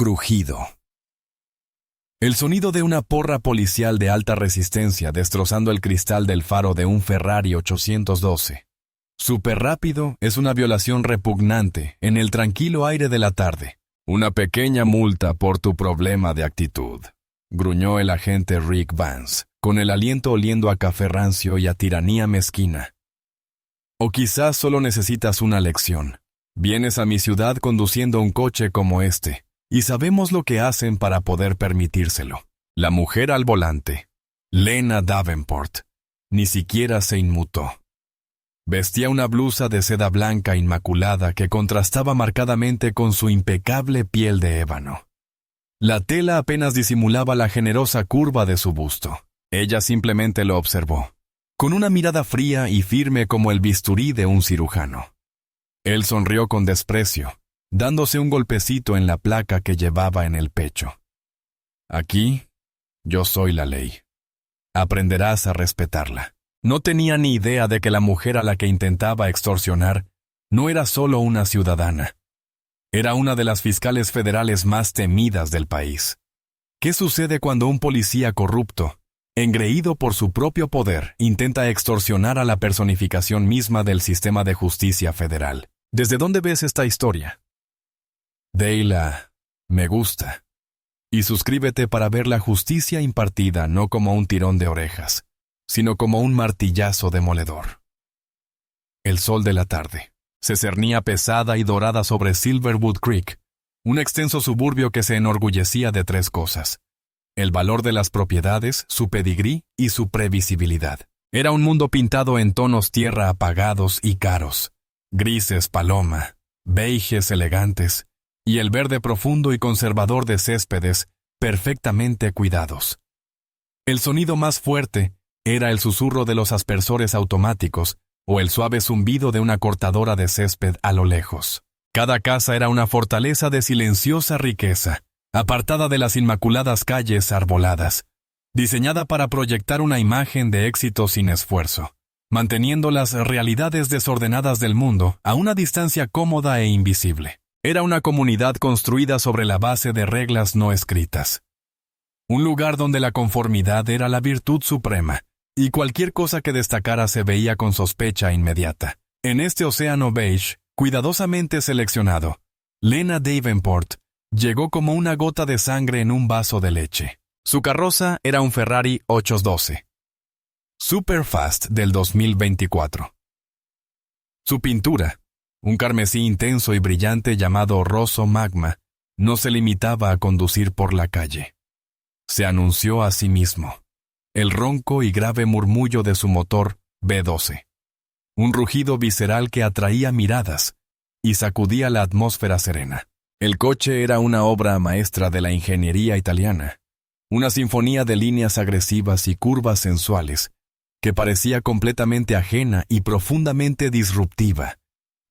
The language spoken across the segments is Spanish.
Crujido. El sonido de una porra policial de alta resistencia destrozando el cristal del faro de un Ferrari 812. Súper rápido es una violación repugnante en el tranquilo aire de la tarde. Una pequeña multa por tu problema de actitud, gruñó el agente Rick Vance, con el aliento oliendo a café rancio y a tiranía mezquina. O quizás solo necesitas una lección. Vienes a mi ciudad conduciendo un coche como este, y sabemos lo que hacen para poder permitírselo. La mujer al volante, Lena Davenport, ni siquiera se inmutó. Vestía una blusa de seda blanca inmaculada que contrastaba marcadamente con su impecable piel de ébano. La tela apenas disimulaba la generosa curva de su busto. Ella simplemente lo observó, con una mirada fría y firme como el bisturí de un cirujano. Él sonrió con desprecio, dándose un golpecito en la placa que llevaba en el pecho. Aquí, yo soy la ley. Aprenderás a respetarla. No tenía ni idea de que la mujer a la que intentaba extorsionar no era solo una ciudadana. Era una de las fiscales federales más temidas del país. ¿Qué sucede cuando un policía corrupto, engreído por su propio poder, intenta extorsionar a la personificación misma del sistema de justicia federal? ¿Desde dónde ves esta historia? Déila, me gusta. Y suscríbete para ver la justicia impartida no como un tirón de orejas, sino como un martillazo demoledor. El sol de la tarde se cernía pesada y dorada sobre Silverwood Creek, un extenso suburbio que se enorgullecía de tres cosas: el valor de las propiedades, su pedigrí y su previsibilidad. Era un mundo pintado en tonos tierra apagados y caros, grises paloma, beiges elegantes, y el verde profundo y conservador de céspedes perfectamente cuidados. El sonido más fuerte era el susurro de los aspersores automáticos o el suave zumbido de una cortadora de césped a lo lejos. Cada casa era una fortaleza de silenciosa riqueza, apartada de las inmaculadas calles arboladas, diseñada para proyectar una imagen de éxito sin esfuerzo, manteniendo las realidades desordenadas del mundo a una distancia cómoda e invisible. Era una comunidad construida sobre la base de reglas no escritas. Un lugar donde la conformidad era la virtud suprema, y cualquier cosa que destacara se veía con sospecha inmediata. En este océano beige, cuidadosamente seleccionado, Lena Davenport llegó como una gota de sangre en un vaso de leche. Su carroza era un Ferrari 812. Superfast del 2024. Su pintura, un carmesí intenso y brillante llamado Rosso Magma, no se limitaba a conducir por la calle. Se anunció a sí mismo. El ronco y grave murmullo de su motor V12. Un rugido visceral que atraía miradas y sacudía la atmósfera serena. El coche era una obra maestra de la ingeniería italiana, una sinfonía de líneas agresivas y curvas sensuales que parecía completamente ajena y profundamente disruptiva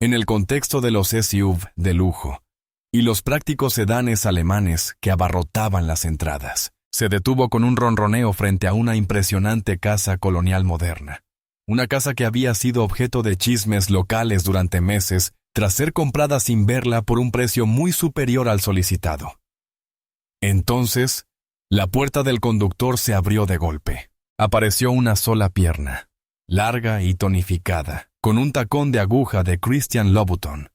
en el contexto de los SUV de lujo y los prácticos sedanes alemanes que abarrotaban las entradas. Se detuvo con un ronroneo frente a una impresionante casa colonial moderna. Una casa que había sido objeto de chismes locales durante meses tras ser comprada sin verla por un precio muy superior al solicitado. Entonces, la puerta del conductor se abrió de golpe. Apareció una sola pierna, larga y tonificada, con un tacón de aguja de Christian Louboutin.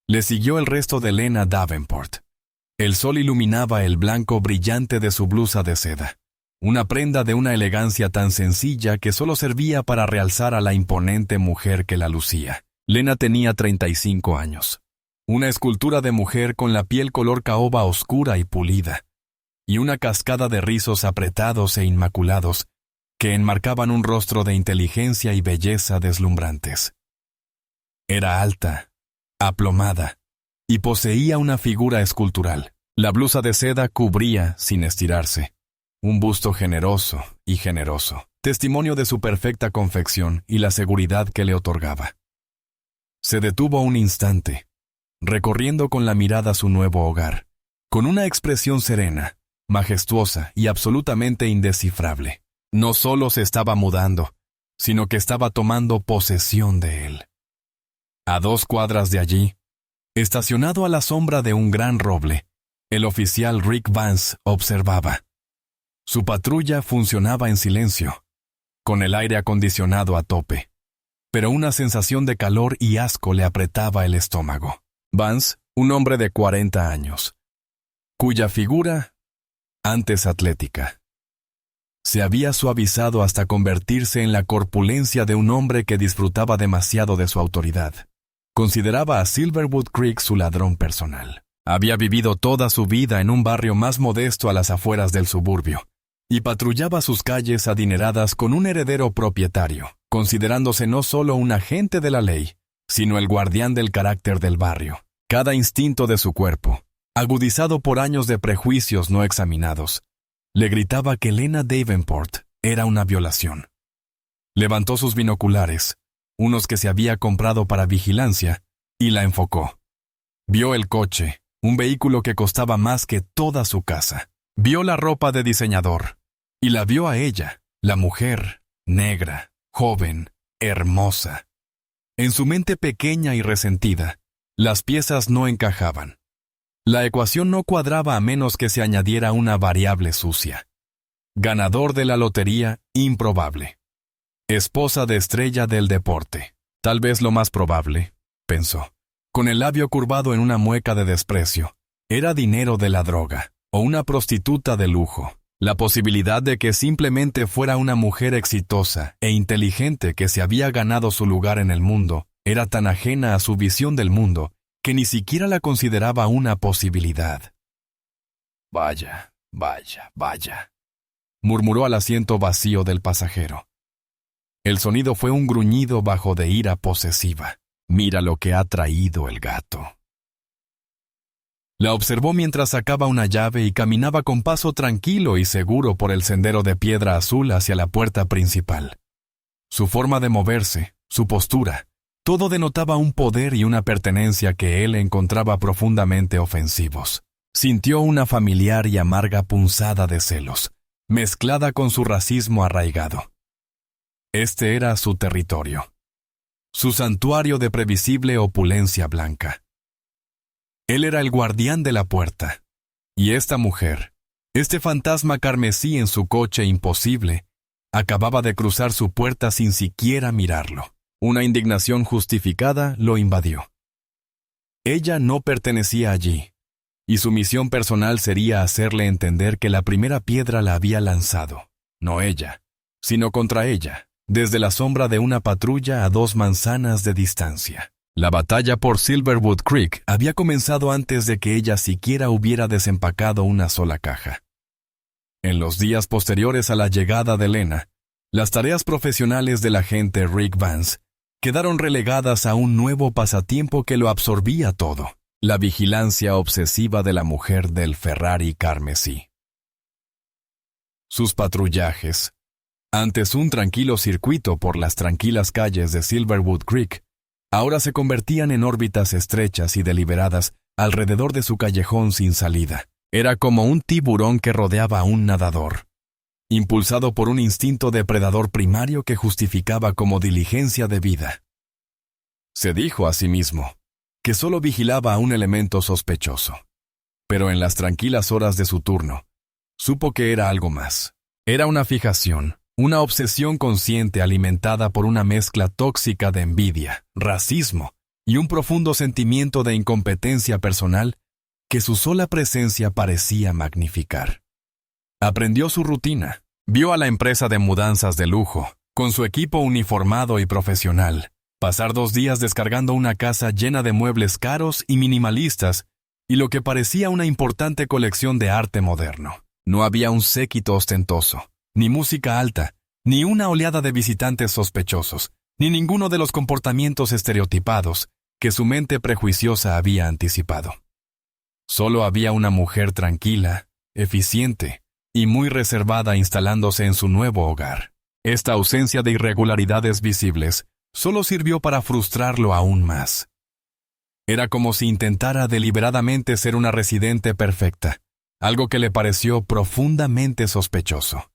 Le siguió el resto de Lena Davenport. El sol iluminaba el blanco brillante de su blusa de seda, una prenda de una elegancia tan sencilla que solo servía para realzar a la imponente mujer que la lucía. Lena tenía 35 años, una escultura de mujer con la piel color caoba oscura y pulida, y una cascada de rizos apretados e inmaculados que enmarcaban un rostro de inteligencia y belleza deslumbrantes. Era alta, aplomada, y poseía una figura escultural. La blusa de seda cubría, sin estirarse, un busto generoso y generoso, testimonio de su perfecta confección y la seguridad que le otorgaba. Se detuvo un instante, recorriendo con la mirada su nuevo hogar, con una expresión serena, majestuosa y absolutamente indescifrable. No solo se estaba mudando, sino que estaba tomando posesión de él. A 2 cuadras de allí, estacionado a la sombra de un gran roble, El oficial Rick Vance observaba. Su patrulla funcionaba en silencio, con el aire acondicionado a tope, pero una sensación de calor y asco le apretaba el estómago. Vance, un hombre de 40 años, cuya figura, antes atlética, se había suavizado hasta convertirse en la corpulencia de un hombre que disfrutaba demasiado de su autoridad. Consideraba a Silverwood Creek su ladrón personal. Había vivido toda su vida en un barrio más modesto a las afueras del suburbio, y patrullaba sus calles adineradas con un heredero propietario, considerándose no solo un agente de la ley, sino el guardián del carácter del barrio. Cada instinto de su cuerpo, agudizado por años de prejuicios no examinados, le gritaba que Lena Davenport era una violación. Levantó sus binoculares, unos que se había comprado para vigilancia, y la enfocó. Vio el coche, un vehículo que costaba más que toda su casa. Vio la ropa de diseñador, y la vio a ella, la mujer, negra, joven, hermosa. En su mente pequeña y resentida, las piezas no encajaban. La ecuación no cuadraba a menos que se añadiera una variable sucia. Ganador de la lotería, improbable. Esposa de estrella del deporte. Tal vez lo más probable, pensó, con el labio curvado en una mueca de desprecio, era dinero de la droga, o una prostituta de lujo. La posibilidad de que simplemente fuera una mujer exitosa e inteligente que se había ganado su lugar en el mundo era tan ajena a su visión del mundo que ni siquiera la consideraba una posibilidad. Vaya, murmuró al asiento vacío del pasajero. El sonido fue un gruñido bajo de ira posesiva. Mira lo que ha traído el gato. La observó mientras sacaba una llave y caminaba con paso tranquilo y seguro por el sendero de piedra azul hacia la puerta principal. Su forma de moverse, su postura, todo denotaba un poder y una pertenencia que él encontraba profundamente ofensivos. Sintió una familiar y amarga punzada de celos, mezclada con su racismo arraigado. Este era su territorio, su santuario de previsible opulencia blanca. Él era el guardián de la puerta, y esta mujer, este fantasma carmesí en su coche imposible, acababa de cruzar su puerta sin siquiera mirarlo. Una indignación justificada lo invadió. Ella no pertenecía allí, y su misión personal sería hacerle entender que la primera piedra la había lanzado, no ella, sino contra ella, desde la sombra de una patrulla a 2 manzanas de distancia. La batalla por Silverwood Creek había comenzado antes de que ella siquiera hubiera desempacado una sola caja. En los días posteriores a la llegada de Lena, las tareas profesionales del agente Rick Vance quedaron relegadas a un nuevo pasatiempo que lo absorbía todo: la vigilancia obsesiva de la mujer del Ferrari carmesí. Sus patrullajes, antes un tranquilo circuito por las tranquilas calles de Silverwood Creek, ahora se convertían en órbitas estrechas y deliberadas alrededor de su callejón sin salida. Era como un tiburón que rodeaba a un nadador, impulsado por un instinto depredador primario que justificaba como diligencia de vida. Se dijo a sí mismo que solo vigilaba a un elemento sospechoso, pero en las tranquilas horas de su turno, supo que era algo más. Era una fijación, una obsesión consciente alimentada por una mezcla tóxica de envidia, racismo y un profundo sentimiento de incompetencia personal que su sola presencia parecía magnificar. Aprendió su rutina, vio a la empresa de mudanzas de lujo, con su equipo uniformado y profesional, pasar 2 días descargando una casa llena de muebles caros y minimalistas y lo que parecía una importante colección de arte moderno. No había un séquito ostentoso, ni música alta, ni una oleada de visitantes sospechosos, ni ninguno de los comportamientos estereotipados que su mente prejuiciosa había anticipado. Solo había una mujer tranquila, eficiente y muy reservada instalándose en su nuevo hogar. Esta ausencia de irregularidades visibles solo sirvió para frustrarlo aún más. Era como si intentara deliberadamente ser una residente perfecta, algo que le pareció profundamente sospechoso.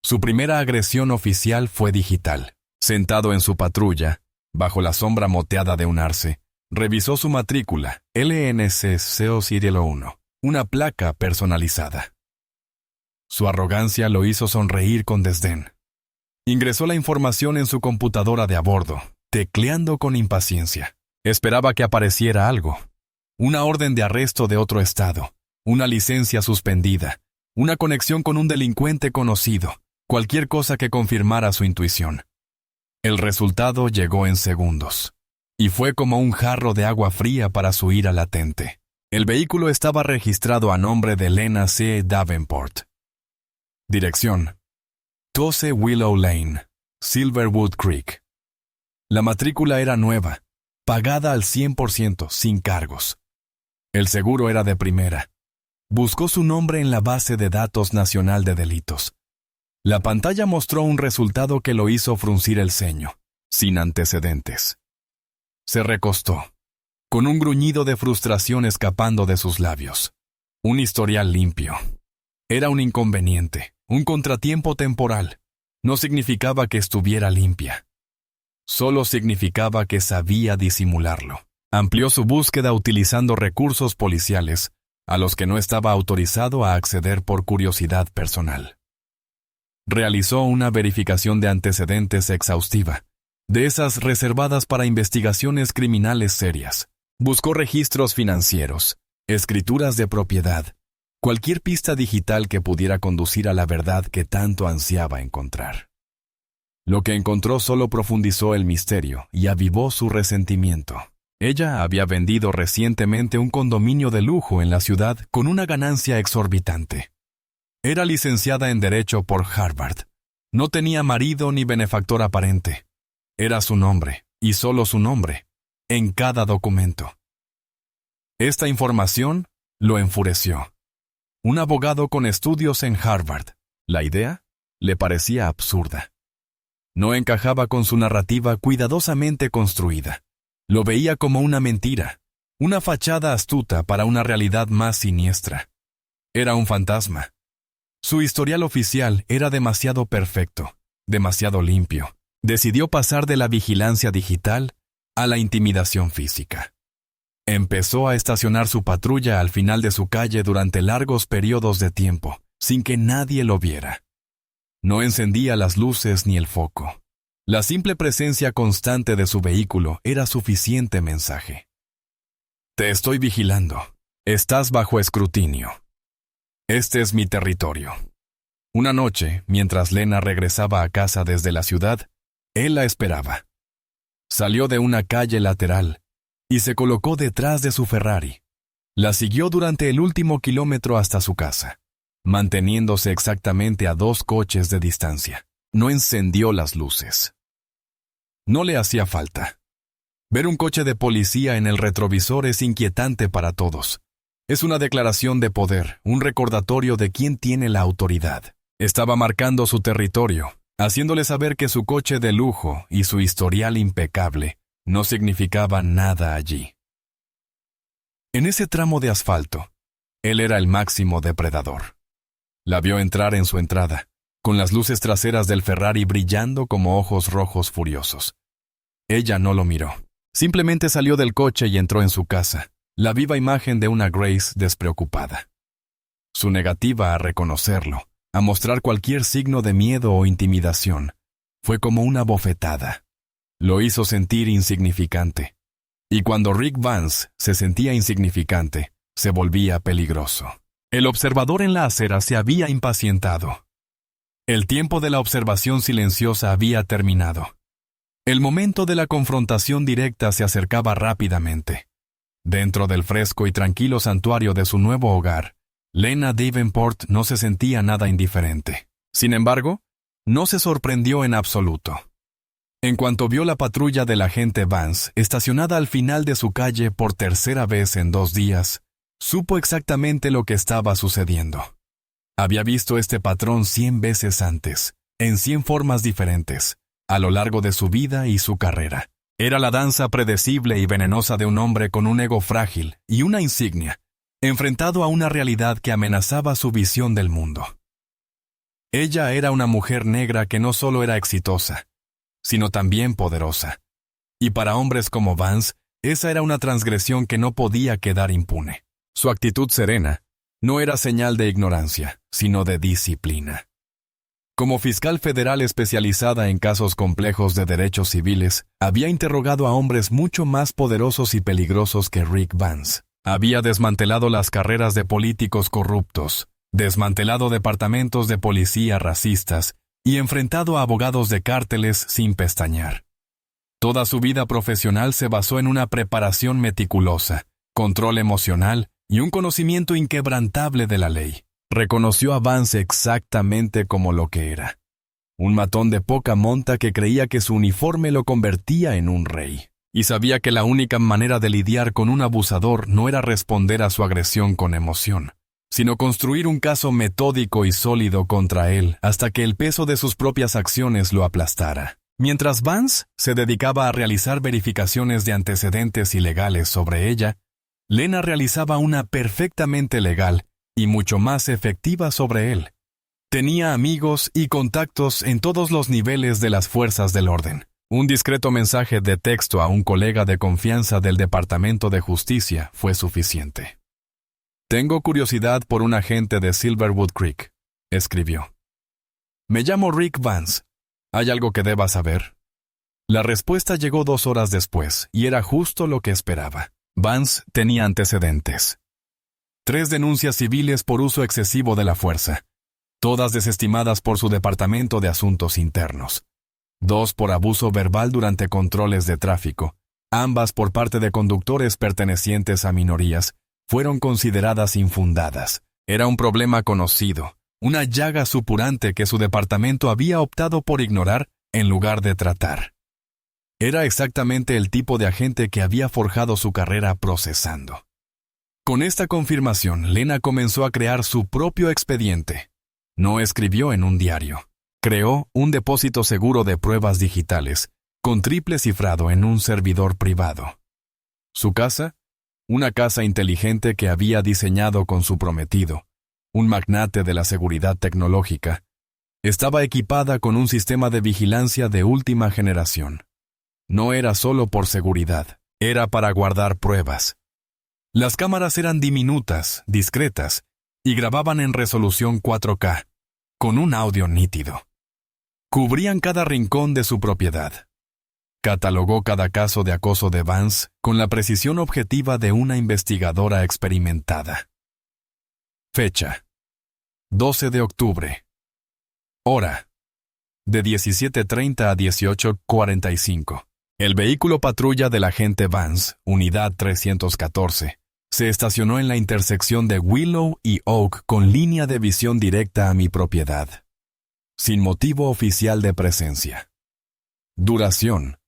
Su primera agresión oficial fue digital. Sentado en su patrulla, bajo la sombra moteada de un arce, revisó su matrícula, LNC 001, una placa personalizada. Su arrogancia lo hizo sonreír con desdén. Ingresó la información en su computadora de a bordo, tecleando con impaciencia. Esperaba que apareciera algo. Una orden de arresto de otro estado, una licencia suspendida, una conexión con un delincuente conocido, cualquier cosa que confirmara su intuición. El resultado llegó en segundos, y fue como un jarro de agua fría para su ira latente. El vehículo estaba registrado a nombre de Lena C. Davenport. Dirección: 12 Willow Lane, Silverwood Creek. La matrícula era nueva, pagada al 100%, sin cargos. El seguro era de primera. Buscó su nombre en la base de datos nacional de delitos. La pantalla mostró un resultado que lo hizo fruncir el ceño, sin antecedentes. Se recostó, con un gruñido de frustración escapando de sus labios. Un historial limpio. Era un inconveniente, un contratiempo temporal. No significaba que estuviera limpia. Solo significaba que sabía disimularlo. Amplió su búsqueda utilizando recursos policiales, a los que no estaba autorizado a acceder por curiosidad personal. Realizó una verificación de antecedentes exhaustiva, de esas reservadas para investigaciones criminales serias. Buscó registros financieros, escrituras de propiedad, cualquier pista digital que pudiera conducir a la verdad que tanto ansiaba encontrar. Lo que encontró solo profundizó el misterio y avivó su resentimiento. Ella había vendido recientemente un condominio de lujo en la ciudad con una ganancia exorbitante. Era licenciada en Derecho por Harvard. No tenía marido ni benefactor aparente. Era su nombre, y solo su nombre, en cada documento. Esta información lo enfureció. Un abogado con estudios en Harvard. La idea le parecía absurda. No encajaba con su narrativa cuidadosamente construida. Lo veía como una mentira, una fachada astuta para una realidad más siniestra. Era un fantasma. Su historial oficial era demasiado perfecto, demasiado limpio. Decidió pasar de la vigilancia digital a la intimidación física. Empezó a estacionar su patrulla al final de su calle durante largos periodos de tiempo, sin que nadie lo viera. No encendía las luces ni el foco. La simple presencia constante de su vehículo era suficiente mensaje. Te estoy vigilando. Estás bajo escrutinio. Este es mi territorio. Una noche, mientras Lena regresaba a casa desde la ciudad, él la esperaba. Salió de una calle lateral y se colocó detrás de su Ferrari. La siguió durante el último kilómetro hasta su casa, manteniéndose exactamente a 2 coches de distancia. No encendió las luces. No le hacía falta. Ver un coche de policía en el retrovisor es inquietante para todos. Es una declaración de poder, un recordatorio de quién tiene la autoridad. Estaba marcando su territorio, haciéndole saber que su coche de lujo y su historial impecable no significaban nada allí. En ese tramo de asfalto, él era el máximo depredador. La vio entrar en su entrada, con las luces traseras del Ferrari brillando como ojos rojos furiosos. Ella no lo miró. Simplemente salió del coche y entró en su casa, la viva imagen de una Grace despreocupada. Su negativa a reconocerlo, a mostrar cualquier signo de miedo o intimidación, fue como una bofetada. Lo hizo sentir insignificante. Y cuando Rick Vance se sentía insignificante, se volvía peligroso. El observador en la acera se había impacientado. El tiempo de la observación silenciosa había terminado. El momento de la confrontación directa se acercaba rápidamente. Dentro del fresco y tranquilo santuario de su nuevo hogar, Lena Davenport no se sentía nada indiferente. Sin embargo, no se sorprendió en absoluto. En cuanto vio la patrulla del agente Vance estacionada al final de su calle por tercera vez en 2 días, supo exactamente lo que estaba sucediendo. Había visto este patrón 100 veces antes, en 100 formas diferentes, a lo largo de su vida y su carrera. Era la danza predecible y venenosa de un hombre con un ego frágil y una insignia, enfrentado a una realidad que amenazaba su visión del mundo. Ella era una mujer negra que no solo era exitosa, sino también poderosa. Y para hombres como Vance, esa era una transgresión que no podía quedar impune. Su actitud serena, No era señal de ignorancia, sino de disciplina. Como fiscal federal especializada en casos complejos de derechos civiles, había interrogado a hombres mucho más poderosos y peligrosos que Rick Vance. Había desmantelado las carreras de políticos corruptos, desmantelado departamentos de policía racistas y enfrentado a abogados de cárteles sin pestañear. Toda su vida profesional se basó en una preparación meticulosa, control emocional y un conocimiento inquebrantable de la ley. Reconoció a Vance exactamente como lo que era. Un matón de poca monta que creía que su uniforme lo convertía en un rey. Y sabía que la única manera de lidiar con un abusador no era responder a su agresión con emoción, sino construir un caso metódico y sólido contra él hasta que el peso de sus propias acciones lo aplastara. Mientras Vance se dedicaba a realizar verificaciones de antecedentes ilegales sobre ella, Lena realizaba una perfectamente legal y mucho más efectiva sobre él. Tenía amigos y contactos en todos los niveles de las fuerzas del orden. Un discreto mensaje de texto a un colega de confianza del Departamento de Justicia fue suficiente. «Tengo curiosidad por un agente de Silverwood Creek», escribió. «Me llamo Rick Vance. ¿Hay algo que deba saber?» La respuesta llegó 2 horas después, y era justo lo que esperaba. Vance tenía antecedentes. 3 denuncias civiles por uso excesivo de la fuerza, todas desestimadas por su Departamento de Asuntos Internos. 2 por abuso verbal durante controles de tráfico, ambas por parte de conductores pertenecientes a minorías, fueron consideradas infundadas. Era un problema conocido, una llaga supurante que su departamento había optado por ignorar en lugar de tratar. Era exactamente el tipo de agente que había forjado su carrera procesando. Con esta confirmación, Lena comenzó a crear su propio expediente. No escribió en un diario. Creó un depósito seguro de pruebas digitales, con triple cifrado en un servidor privado. Su casa, una casa inteligente que había diseñado con su prometido, un magnate de la seguridad tecnológica, estaba equipada con un sistema de vigilancia de última generación. No era solo por seguridad, era para guardar pruebas. Las cámaras eran diminutas, discretas, y grababan en resolución 4K, con un audio nítido. Cubrían cada rincón de su propiedad. Catalogó cada caso de acoso de Vance con la precisión objetiva de una investigadora experimentada. Fecha: 12 de octubre. Hora: de 17:30 a 18:45. El vehículo patrulla del agente Vance, Unidad 314, se estacionó en la intersección de Willow y Oak con línea de visión directa a mi propiedad. Sin motivo oficial de presencia. Duración: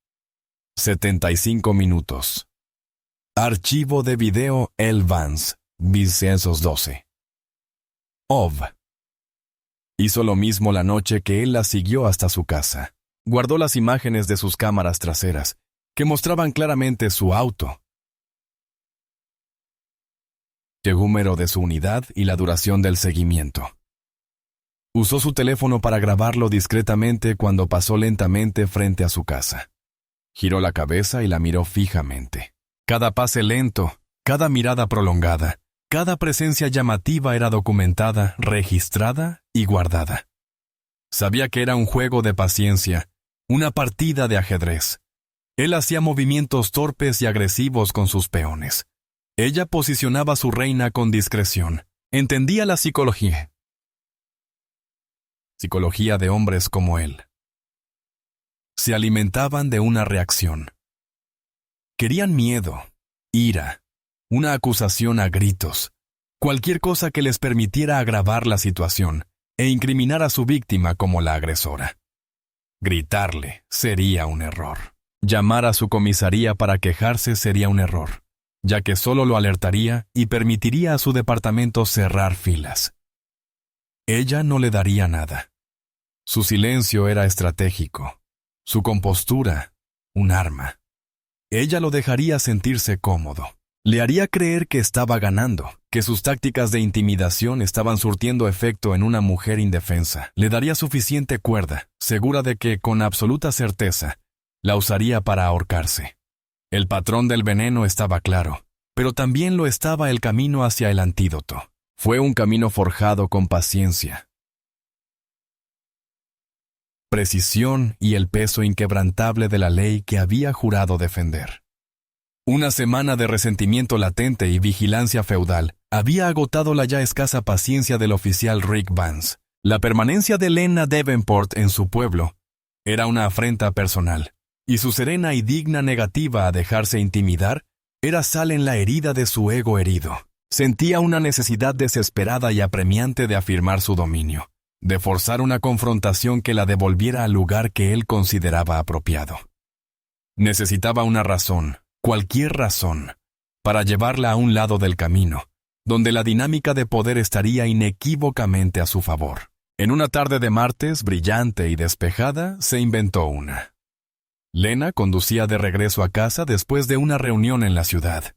75 minutos. Archivo de video L. Vance, 1912. Ov. Hizo lo mismo la noche que él la siguió hasta su casa. Guardó las imágenes de sus cámaras traseras, que mostraban claramente su auto, el número de su unidad y la duración del seguimiento. Usó su teléfono para grabarlo discretamente cuando pasó lentamente frente a su casa. Giró la cabeza y la miró fijamente. Cada pase lento, cada mirada prolongada, cada presencia llamativa era documentada, registrada y guardada. Sabía que era un juego de paciencia, una partida de ajedrez. Él hacía movimientos torpes y agresivos con sus peones. Ella posicionaba a su reina con discreción. Entendía la psicología. Psicología de hombres como él. Se alimentaban de una reacción. Querían miedo, ira, una acusación a gritos, cualquier cosa que les permitiera agravar la situación e incriminar a su víctima como la agresora. Gritarle sería un error. Llamar a su comisaría para quejarse sería un error, ya que solo lo alertaría y permitiría a su departamento cerrar filas. Ella no le daría nada. Su silencio era estratégico, su compostura, un arma. Ella lo dejaría sentirse cómodo. Le haría creer que estaba ganando, que sus tácticas de intimidación estaban surtiendo efecto en una mujer indefensa. Le daría suficiente cuerda, segura de que, con absoluta certeza, la usaría para ahorcarse. El patrón del veneno estaba claro, pero también lo estaba el camino hacia el antídoto. Fue un camino forjado con paciencia, precisión y el peso inquebrantable de la ley que había jurado defender. Una semana de resentimiento latente y vigilancia feudal había agotado la ya escasa paciencia del oficial Rick Vance. La permanencia de Lena Davenport en su pueblo era una afrenta personal, y su serena y digna negativa a dejarse intimidar era sal en la herida de su ego herido. Sentía una necesidad desesperada y apremiante de afirmar su dominio, de forzar una confrontación que la devolviera al lugar que él consideraba apropiado. Necesitaba una razón, cualquier razón, para llevarla a un lado del camino, donde la dinámica de poder estaría inequívocamente a su favor. En una tarde de martes, brillante y despejada, se inventó una. Lena conducía de regreso a casa después de una reunión en la ciudad.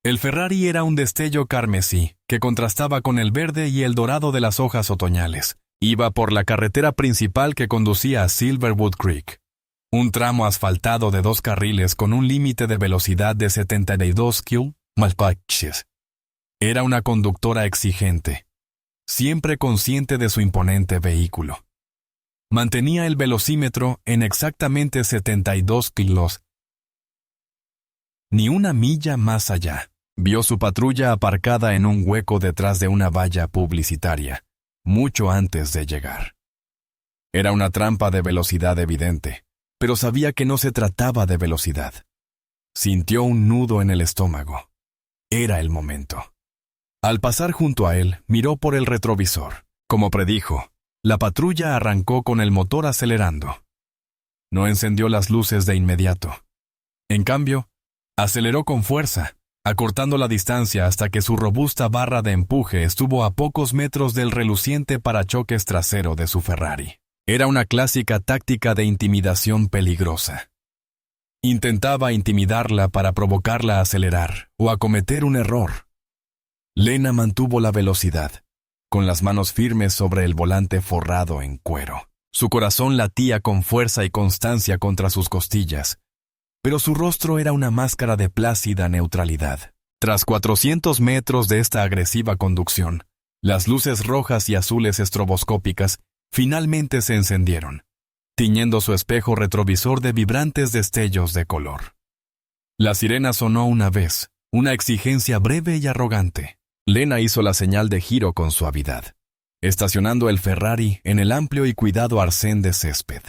El Ferrari era un destello carmesí, que contrastaba con el verde y el dorado de las hojas otoñales. Iba por la carretera principal que conducía a Silverwood Creek. Un tramo asfaltado de 2 carriles con un límite de velocidad de 72 km/h. Era una conductora exigente, siempre consciente de su imponente vehículo. Mantenía el velocímetro en exactamente 72 kilos. Ni una milla más allá, vio su patrulla aparcada en un hueco detrás de una valla publicitaria, mucho antes de llegar. Era una trampa de velocidad evidente, pero sabía que no se trataba de velocidad. Sintió un nudo en el estómago. Era el momento. Al pasar junto a él, miró por el retrovisor. Como predijo, la patrulla arrancó con el motor acelerando. No encendió las luces de inmediato. En cambio, aceleró con fuerza, acortando la distancia hasta que su robusta barra de empuje estuvo a pocos metros del reluciente parachoques trasero de su Ferrari. Era una clásica táctica de intimidación peligrosa. Intentaba intimidarla para provocarla a acelerar o a cometer un error. Lena mantuvo la velocidad, con las manos firmes sobre el volante forrado en cuero. Su corazón latía con fuerza y constancia contra sus costillas, pero su rostro era una máscara de plácida neutralidad. Tras 400 metros de esta agresiva conducción, las luces rojas y azules estroboscópicas finalmente se encendieron, tiñendo su espejo retrovisor de vibrantes destellos de color. La sirena sonó una vez, una exigencia breve y arrogante. Lena hizo la señal de giro con suavidad, estacionando el Ferrari en el amplio y cuidado arcén de césped.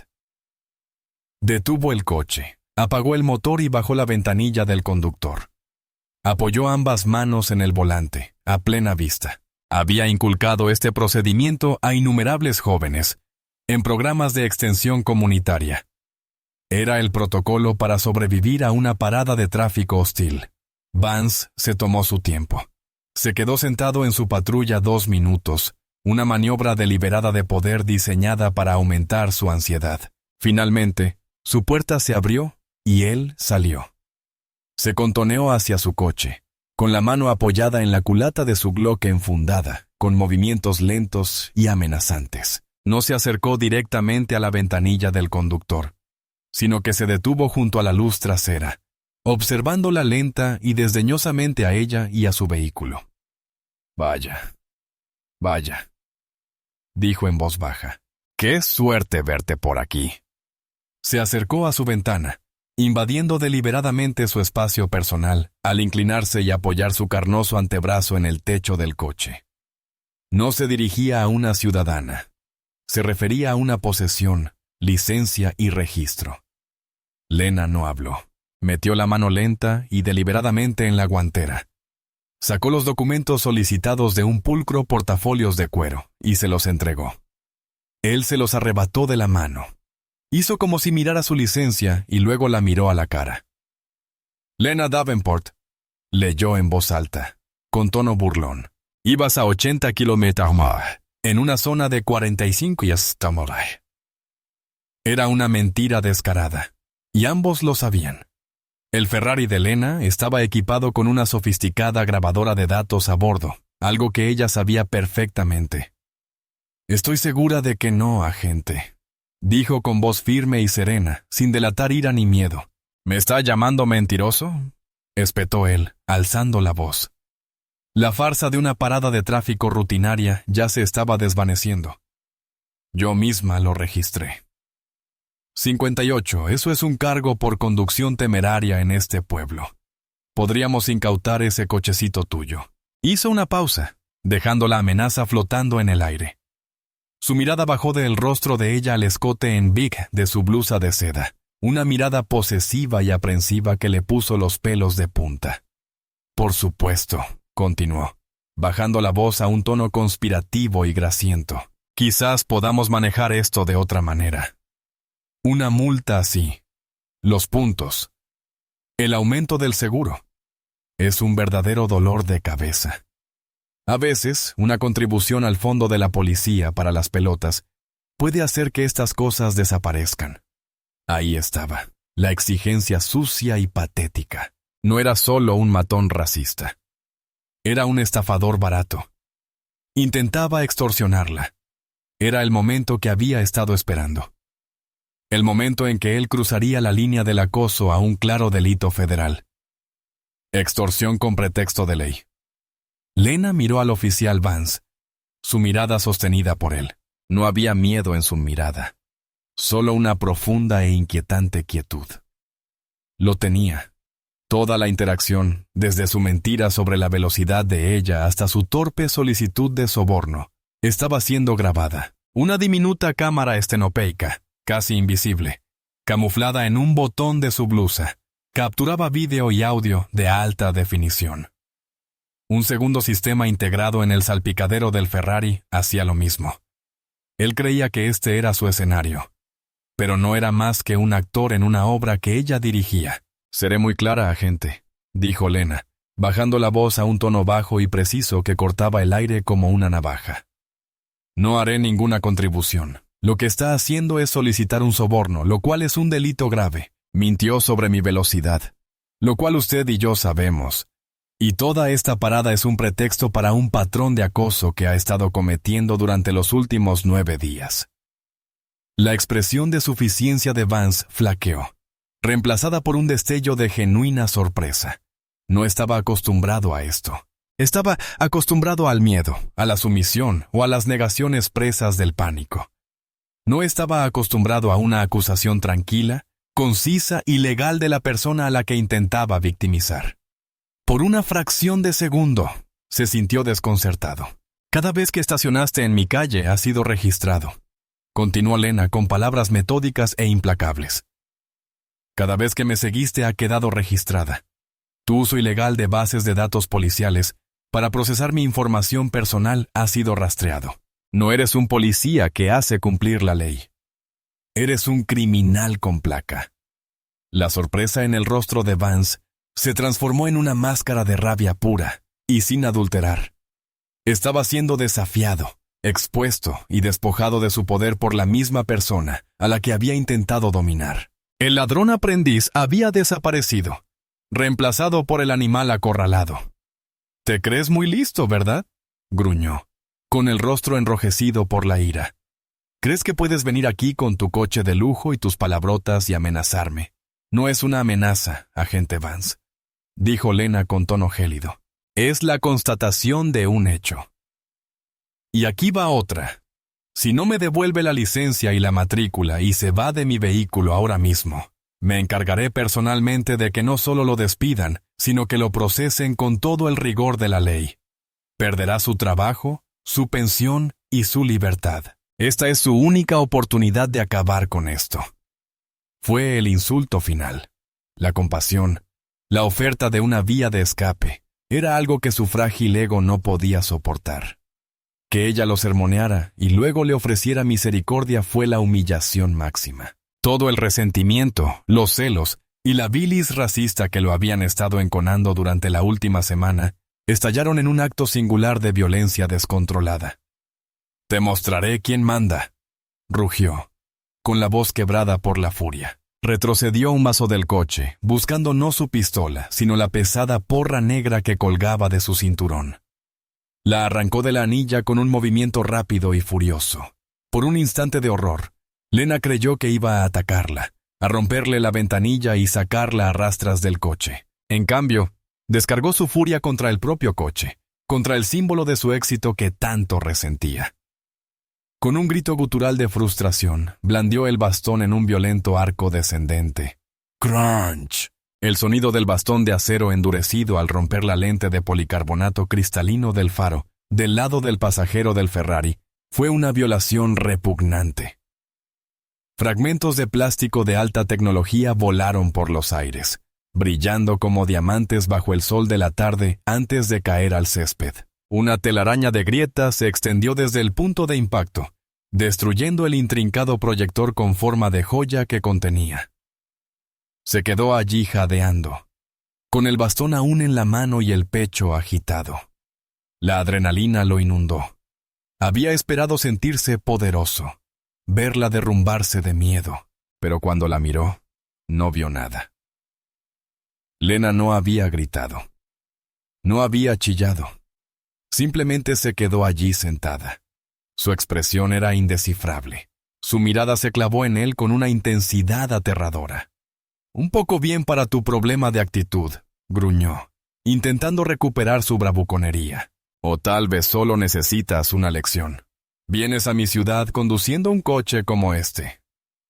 Detuvo el coche, apagó el motor y bajó la ventanilla del conductor. Apoyó ambas manos en el volante, a plena vista. Había inculcado este procedimiento a innumerables jóvenes, en programas de extensión comunitaria. Era el protocolo para sobrevivir a una parada de tráfico hostil. Vance se tomó su tiempo. Se quedó sentado en su patrulla 2 minutos, una maniobra deliberada de poder diseñada para aumentar su ansiedad. Finalmente, su puerta se abrió y él salió. Se contoneó hacia su coche, con la mano apoyada en la culata de su Glock enfundada, con movimientos lentos y amenazantes. No se acercó directamente a la ventanilla del conductor, sino que se detuvo junto a la luz trasera, observándola lenta y desdeñosamente a ella y a su vehículo. Vaya, dijo en voz baja. ¡Qué suerte verte por aquí! Se acercó a su ventana, invadiendo deliberadamente su espacio personal, al inclinarse y apoyar su carnoso antebrazo en el techo del coche. No se dirigía a una ciudadana. Se refería a una posesión, licencia y registro. Lena no habló. Metió la mano lenta y deliberadamente en la guantera. Sacó los documentos solicitados de un pulcro portafolios de cuero y se los entregó. Él se los arrebató de la mano. Hizo como si mirara su licencia y luego la miró a la cara. Lena Davenport, leyó en voz alta, con tono burlón. Ibas a 80 km/h, en una zona de 45 km/h. Era una mentira descarada, y ambos lo sabían. El Ferrari de Lena estaba equipado con una sofisticada grabadora de datos a bordo, algo que ella sabía perfectamente. Estoy segura de que no, agente, dijo con voz firme y serena, sin delatar ira ni miedo. ¿Me está llamando mentiroso?, espetó él, alzando la voz. La farsa de una parada de tráfico rutinaria ya se estaba desvaneciendo. Yo misma lo registré. 58. Eso es un cargo por conducción temeraria en este pueblo. Podríamos incautar ese cochecito tuyo. Hizo una pausa, dejando la amenaza flotando en el aire. Su mirada bajó del rostro de ella al escote en big de su blusa de seda, una mirada posesiva y aprensiva que le puso los pelos de punta. Por supuesto, continuó, bajando la voz a un tono conspirativo y grasiento. Quizás podamos manejar esto de otra manera. Una multa así. Los puntos. El aumento del seguro. Es un verdadero dolor de cabeza. A veces, una contribución al fondo de la policía para las pelotas puede hacer que estas cosas desaparezcan. Ahí estaba, la exigencia sucia y patética. No era solo un matón racista. Era un estafador barato. Intentaba extorsionarla. Era el momento que había estado esperando. El momento en que él cruzaría la línea del acoso a un claro delito federal. Extorsión con pretexto de ley. Lena miró al oficial Vance, su mirada sostenida por él. No había miedo en su mirada, solo una profunda e inquietante quietud. Lo tenía. Toda la interacción, desde su mentira sobre la velocidad de ella hasta su torpe solicitud de soborno, estaba siendo grabada. Una diminuta cámara estenopeica, casi invisible, camuflada en un botón de su blusa, capturaba vídeo y audio de alta definición. Un segundo sistema integrado en el salpicadero del Ferrari hacía lo mismo. Él creía que este era su escenario, pero no era más que un actor en una obra que ella dirigía. «Seré muy clara, agente», dijo Lena, bajando la voz a un tono bajo y preciso que cortaba el aire como una navaja. «No haré ninguna contribución. Lo que está haciendo es solicitar un soborno, lo cual es un delito grave. Mintió sobre mi velocidad, lo cual usted y yo sabemos. Y toda esta parada es un pretexto para un patrón de acoso que ha estado cometiendo durante los últimos 9 días». La expresión de suficiencia de Vance flaqueó, reemplazada por un destello de genuina sorpresa. No estaba acostumbrado a esto. Estaba acostumbrado al miedo, a la sumisión o a las negaciones presas del pánico. No estaba acostumbrado a una acusación tranquila, concisa y legal de la persona a la que intentaba victimizar. Por una fracción de segundo, se sintió desconcertado. «Cada vez que estacionaste en mi calle ha sido registrado», continuó Lena con palabras metódicas e implacables. «Cada vez que me seguiste ha quedado registrada. Tu uso ilegal de bases de datos policiales para procesar mi información personal ha sido rastreado. No eres un policía que hace cumplir la ley. Eres un criminal con placa». La sorpresa en el rostro de Vance se transformó en una máscara de rabia pura y sin adulterar. Estaba siendo desafiado, expuesto y despojado de su poder por la misma persona a la que había intentado dominar. El ladrón aprendiz había desaparecido, reemplazado por el animal acorralado. «Te crees muy listo, ¿verdad?», gruñó, con el rostro enrojecido por la ira. «¿Crees que puedes venir aquí con tu coche de lujo y tus palabrotas y amenazarme? No es una amenaza, agente Vance», dijo Lena con tono gélido. «Es la constatación de un hecho. Y aquí va otra. Si no me devuelve la licencia y la matrícula y se va de mi vehículo ahora mismo, me encargaré personalmente de que no solo lo despidan, sino que lo procesen con todo el rigor de la ley. Perderá su trabajo, su pensión y su libertad. Esta es su única oportunidad de acabar con esto». Fue el insulto final. La compasión, la oferta de una vía de escape, era algo que su frágil ego no podía soportar. Que ella lo sermoneara y luego le ofreciera misericordia fue la humillación máxima. Todo el resentimiento, los celos y la bilis racista que lo habían estado enconando durante la última semana estallaron en un acto singular de violencia descontrolada. «Te mostraré quién manda», rugió, con la voz quebrada por la furia. Retrocedió un vaso del coche, buscando no su pistola, sino la pesada porra negra que colgaba de su cinturón. La arrancó de la anilla con un movimiento rápido y furioso. Por un instante de horror, Lena creyó que iba a atacarla, a romperle la ventanilla y sacarla a rastras del coche. En cambio, descargó su furia contra el propio coche, contra el símbolo de su éxito que tanto resentía. Con un grito gutural de frustración, blandió el bastón en un violento arco descendente. ¡Crunch! El sonido del bastón de acero endurecido al romper la lente de policarbonato cristalino del faro, del lado del pasajero del Ferrari, fue una violación repugnante. Fragmentos de plástico de alta tecnología volaron por los aires, brillando como diamantes bajo el sol de la tarde antes de caer al césped. Una telaraña de grietas se extendió desde el punto de impacto, destruyendo el intrincado proyector con forma de joya que contenía. Se quedó allí jadeando, con el bastón aún en la mano y el pecho agitado. La adrenalina lo inundó. Había esperado sentirse poderoso, verla derrumbarse de miedo, pero cuando la miró, no vio nada. Lena no había gritado. No había chillado. Simplemente se quedó allí sentada. Su expresión era indescifrable. Su mirada se clavó en él con una intensidad aterradora. «Un poco bien para tu problema de actitud», gruñó, intentando recuperar su bravuconería. «O tal vez solo necesitas una lección. Vienes a mi ciudad conduciendo un coche como este.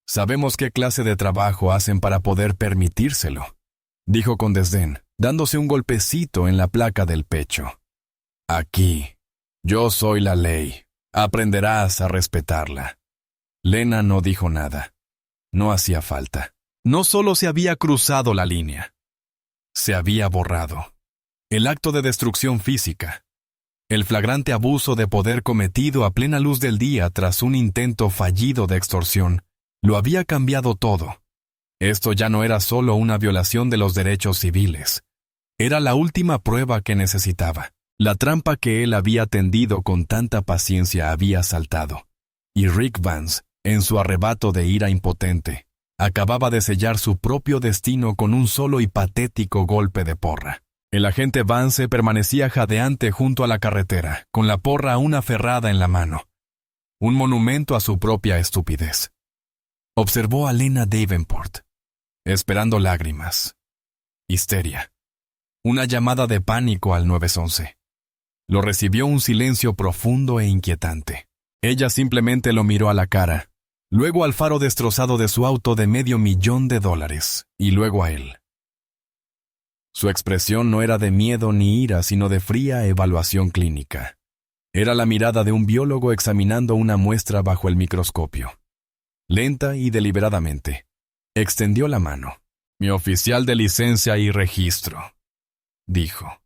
Sabemos qué clase de trabajo hacen para poder permitírselo», dijo con desdén, dándose un golpecito en la placa del pecho. «Aquí, yo soy la ley. Aprenderás a respetarla». Lena no dijo nada. No hacía falta. No solo se había cruzado la línea, se había borrado. El acto de destrucción física, el flagrante abuso de poder cometido a plena luz del día tras un intento fallido de extorsión, lo había cambiado todo. Esto ya no era solo una violación de los derechos civiles. Era la última prueba que necesitaba. La trampa que él había tendido con tanta paciencia había saltado. Y Rick Vance, en su arrebato de ira impotente, acababa de sellar su propio destino con un solo y patético golpe de porra. El agente Vance permanecía jadeante junto a la carretera, con la porra aún aferrada en la mano. Un monumento a su propia estupidez. Observó a Lena Davenport, esperando lágrimas, histeria, una llamada de pánico al 911. Lo recibió un silencio profundo e inquietante. Ella simplemente lo miró a la cara, luego al faro destrozado de su auto de $500,000, y luego a él. Su expresión no era de miedo ni ira, sino de fría evaluación clínica. Era la mirada de un biólogo examinando una muestra bajo el microscopio. Lenta y deliberadamente, extendió la mano. «Mi oficial de licencia y registro», dijo.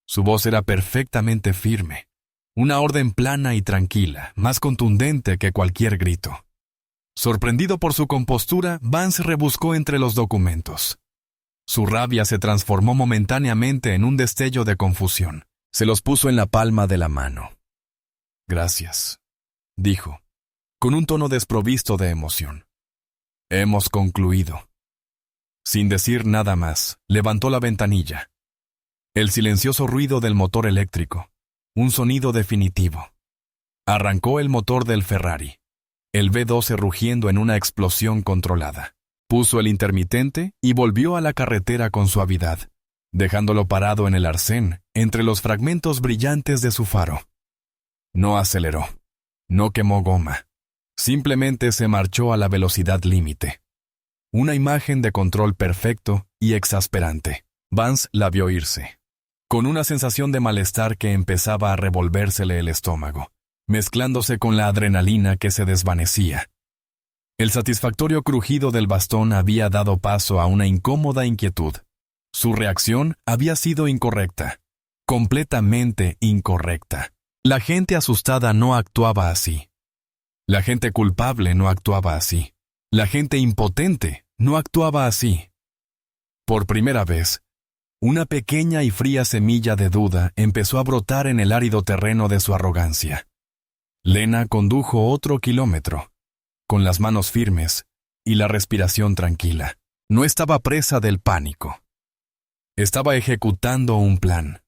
Su voz era perfectamente firme, una orden plana y tranquila, más contundente que cualquier grito. Sorprendido por su compostura, Vance rebuscó entre los documentos. Su rabia se transformó momentáneamente en un destello de confusión. Se los puso en la palma de la mano. «Gracias», dijo, con un tono desprovisto de emoción. «Hemos concluido». Sin decir nada más, levantó la ventanilla. El silencioso ruido del motor eléctrico, un sonido definitivo. Arrancó el motor del Ferrari, el V12 rugiendo en una explosión controlada. Puso el intermitente y volvió a la carretera con suavidad, dejándolo parado en el arcén, entre los fragmentos brillantes de su faro. No aceleró, no quemó goma, simplemente se marchó a la velocidad límite. Una imagen de control perfecto y exasperante. Vance la vio irse, con una sensación de malestar que empezaba a revolvérsele el estómago, mezclándose con la adrenalina que se desvanecía. El satisfactorio crujido del bastón había dado paso a una incómoda inquietud. Su reacción había sido incorrecta, completamente incorrecta. La gente asustada no actuaba así. La gente culpable no actuaba así. La gente impotente no actuaba así. Por primera vez, una pequeña y fría semilla de duda empezó a brotar en el árido terreno de su arrogancia. Lena condujo otro kilómetro, con las manos firmes y la respiración tranquila. No estaba presa del pánico. Estaba ejecutando un plan.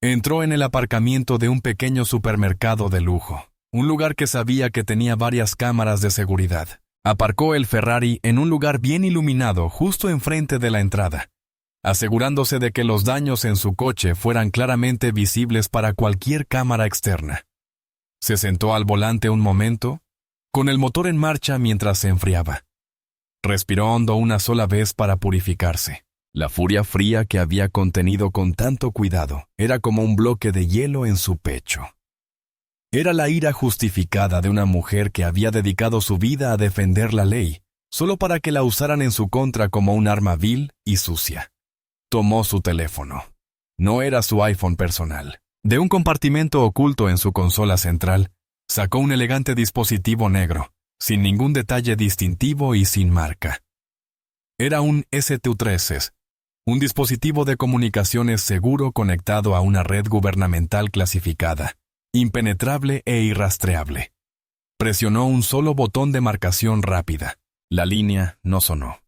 Entró en el aparcamiento de un pequeño supermercado de lujo, un lugar que sabía que tenía varias cámaras de seguridad. Aparcó el Ferrari en un lugar bien iluminado justo enfrente de la entrada. asegurándose de que los daños en su coche fueran claramente visibles para cualquier cámara externa. Se sentó al volante un momento, con el motor en marcha mientras se enfriaba. Respiró hondo una sola vez para purificarse. La furia fría que había contenido con tanto cuidado era como un bloque de hielo en su pecho. Era la ira justificada de una mujer que había dedicado su vida a defender la ley, solo para que la usaran en su contra como un arma vil y sucia. Tomó su teléfono. No era su iPhone personal. De un compartimento oculto en su consola central, sacó un elegante dispositivo negro, sin ningún detalle distintivo y sin marca. Era un STU-3, un dispositivo de comunicaciones seguro conectado a una red gubernamental clasificada, impenetrable e irrastreable. Presionó un solo botón de marcación rápida. La línea no sonó.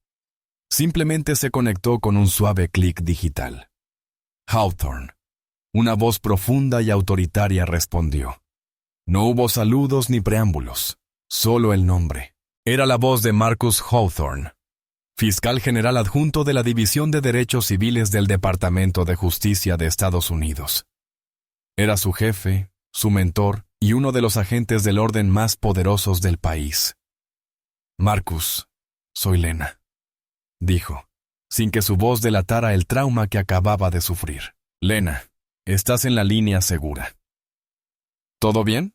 Simplemente se conectó con un suave clic digital. Hawthorne. Una voz profunda y autoritaria respondió. No hubo saludos ni preámbulos, solo el nombre. Era la voz de Marcus Hawthorne, fiscal general adjunto de la División de Derechos Civiles del Departamento de Justicia de Estados Unidos. Era su jefe, su mentor y uno de los agentes del orden más poderosos del país. Marcus, soy Lena, dijo, sin que su voz delatara el trauma que acababa de sufrir. Lena, estás en la línea segura. ¿Todo bien?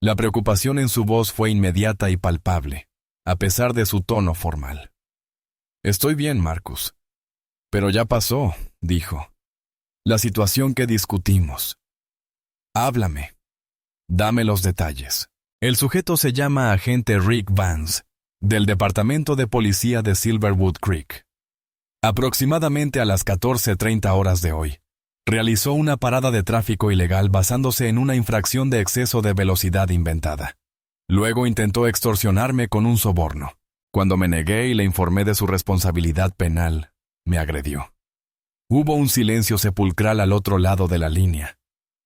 La preocupación en su voz fue inmediata y palpable, a pesar de su tono formal. Estoy bien, Marcus. Pero ya pasó, dijo. La situación que discutimos. Háblame. Dame los detalles. El sujeto se llama agente Rick Vance, del Departamento de Policía de Silverwood Creek. Aproximadamente a las 14:30 horas de hoy, realizó una parada de tráfico ilegal basándose en una infracción de exceso de velocidad inventada. Luego intentó extorsionarme con un soborno. Cuando me negué y le informé de su responsabilidad penal, me agredió. Hubo un silencio sepulcral al otro lado de la línea.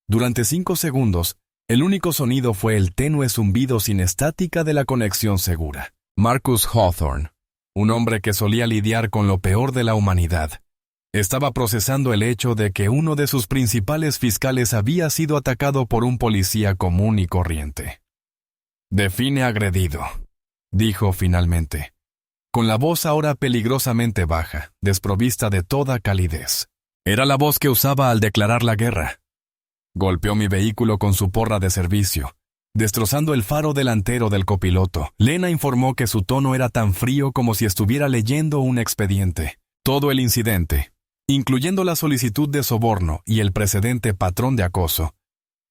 Durante 5 segundos, el único sonido fue el tenue zumbido sin estática de la conexión segura. Marcus Hawthorne, un hombre que solía lidiar con lo peor de la humanidad, estaba procesando el hecho de que uno de sus principales fiscales había sido atacado por un policía común y corriente. Define agredido, dijo finalmente, con la voz ahora peligrosamente baja, desprovista de toda calidez. Era la voz que usaba al declarar la guerra. Golpeó mi vehículo con su porra de servicio, destrozando el faro delantero del copiloto. Lena informó que su tono era tan frío como si estuviera leyendo un expediente. Todo el incidente, incluyendo la solicitud de soborno y el precedente patrón de acoso,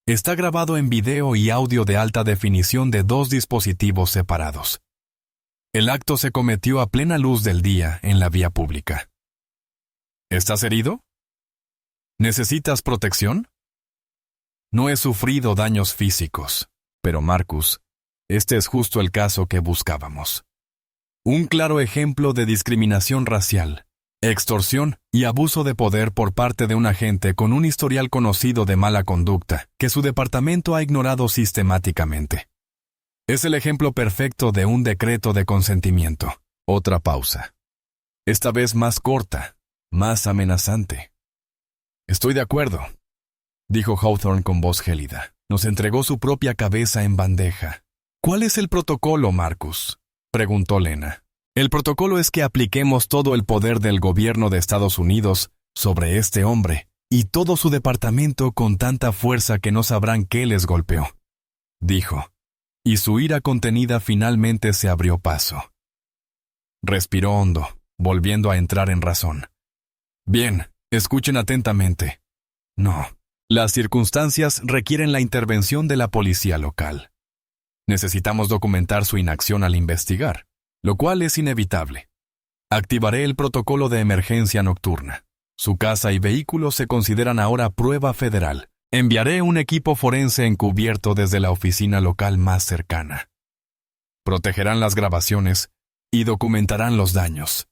está grabado en video y audio de alta definición de 2 dispositivos separados. El acto se cometió a plena luz del día en la vía pública. ¿Estás herido? ¿Necesitas protección? No he sufrido daños físicos, pero Marcus, este es justo el caso que buscábamos. Un claro ejemplo de discriminación racial, extorsión y abuso de poder por parte de un agente con un historial conocido de mala conducta que su departamento ha ignorado sistemáticamente. Es el ejemplo perfecto de un decreto de consentimiento. Otra pausa. Esta vez más corta, más amenazante. Estoy de acuerdo, dijo Hawthorne con voz gélida. Nos entregó su propia cabeza en bandeja. ¿Cuál es el protocolo, Marcus?, preguntó Lena. El protocolo es que apliquemos todo el poder del gobierno de Estados Unidos sobre este hombre y todo su departamento con tanta fuerza que no sabrán qué les golpeó, dijo, y su ira contenida finalmente se abrió paso. Respiró hondo, volviendo a entrar en razón. Bien, escuchen atentamente. No. Las circunstancias requieren la intervención de la policía local. Necesitamos documentar su inacción al investigar, lo cual es inevitable. Activaré el protocolo de emergencia nocturna. Su casa y vehículo se consideran ahora prueba federal. Enviaré un equipo forense encubierto desde la oficina local más cercana. Protegerán las grabaciones y documentarán los daños.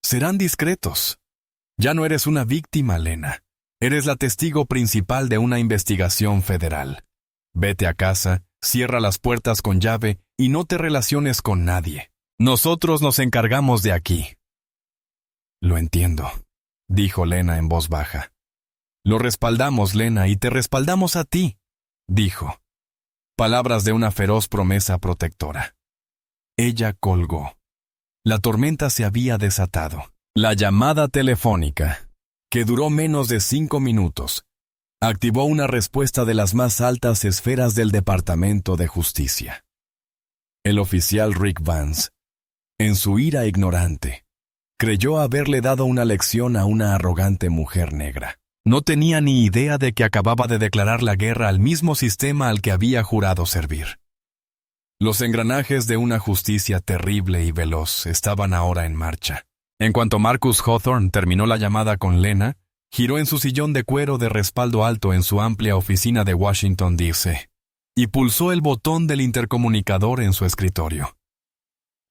Serán discretos. Ya no eres una víctima, Lena. Eres la testigo principal de una investigación federal. Vete a casa, cierra las puertas con llave y no te relaciones con nadie. Nosotros nos encargamos de aquí. Lo entiendo, dijo Lena en voz baja. Lo respaldamos, Lena, y te respaldamos a ti, dijo. Palabras de una feroz promesa protectora. Ella colgó. La tormenta se había desatado. La llamada telefónica, que duró menos de 5 minutos, activó una respuesta de las más altas esferas del Departamento de Justicia. El oficial Rick Vance, en su ira ignorante, creyó haberle dado una lección a una arrogante mujer negra. No tenía ni idea de que acababa de declarar la guerra al mismo sistema al que había jurado servir. Los engranajes de una justicia terrible y veloz estaban ahora en marcha. En cuanto Marcus Hawthorne terminó la llamada con Lena, giró en su sillón de cuero de respaldo alto en su amplia oficina de Washington, D.C., y pulsó el botón del intercomunicador en su escritorio.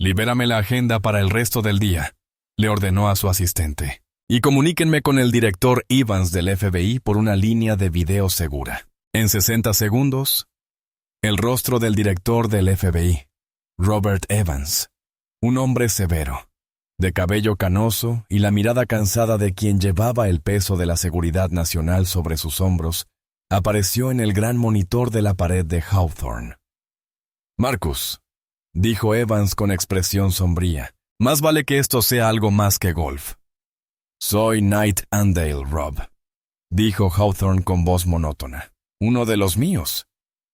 «Libérame la agenda para el resto del día», le ordenó a su asistente. «Y comuníquenme con el director Evans del FBI por una línea de video segura». En 60 segundos, el rostro del director del FBI, Robert Evans, un hombre severo, de cabello canoso y la mirada cansada de quien llevaba el peso de la seguridad nacional sobre sus hombros, apareció en el gran monitor de la pared de Hawthorne. «Marcus», dijo Evans con expresión sombría, «más vale que esto sea algo más que golf». «Soy Knight Andale, Rob», dijo Hawthorne con voz monótona. «Uno de los míos».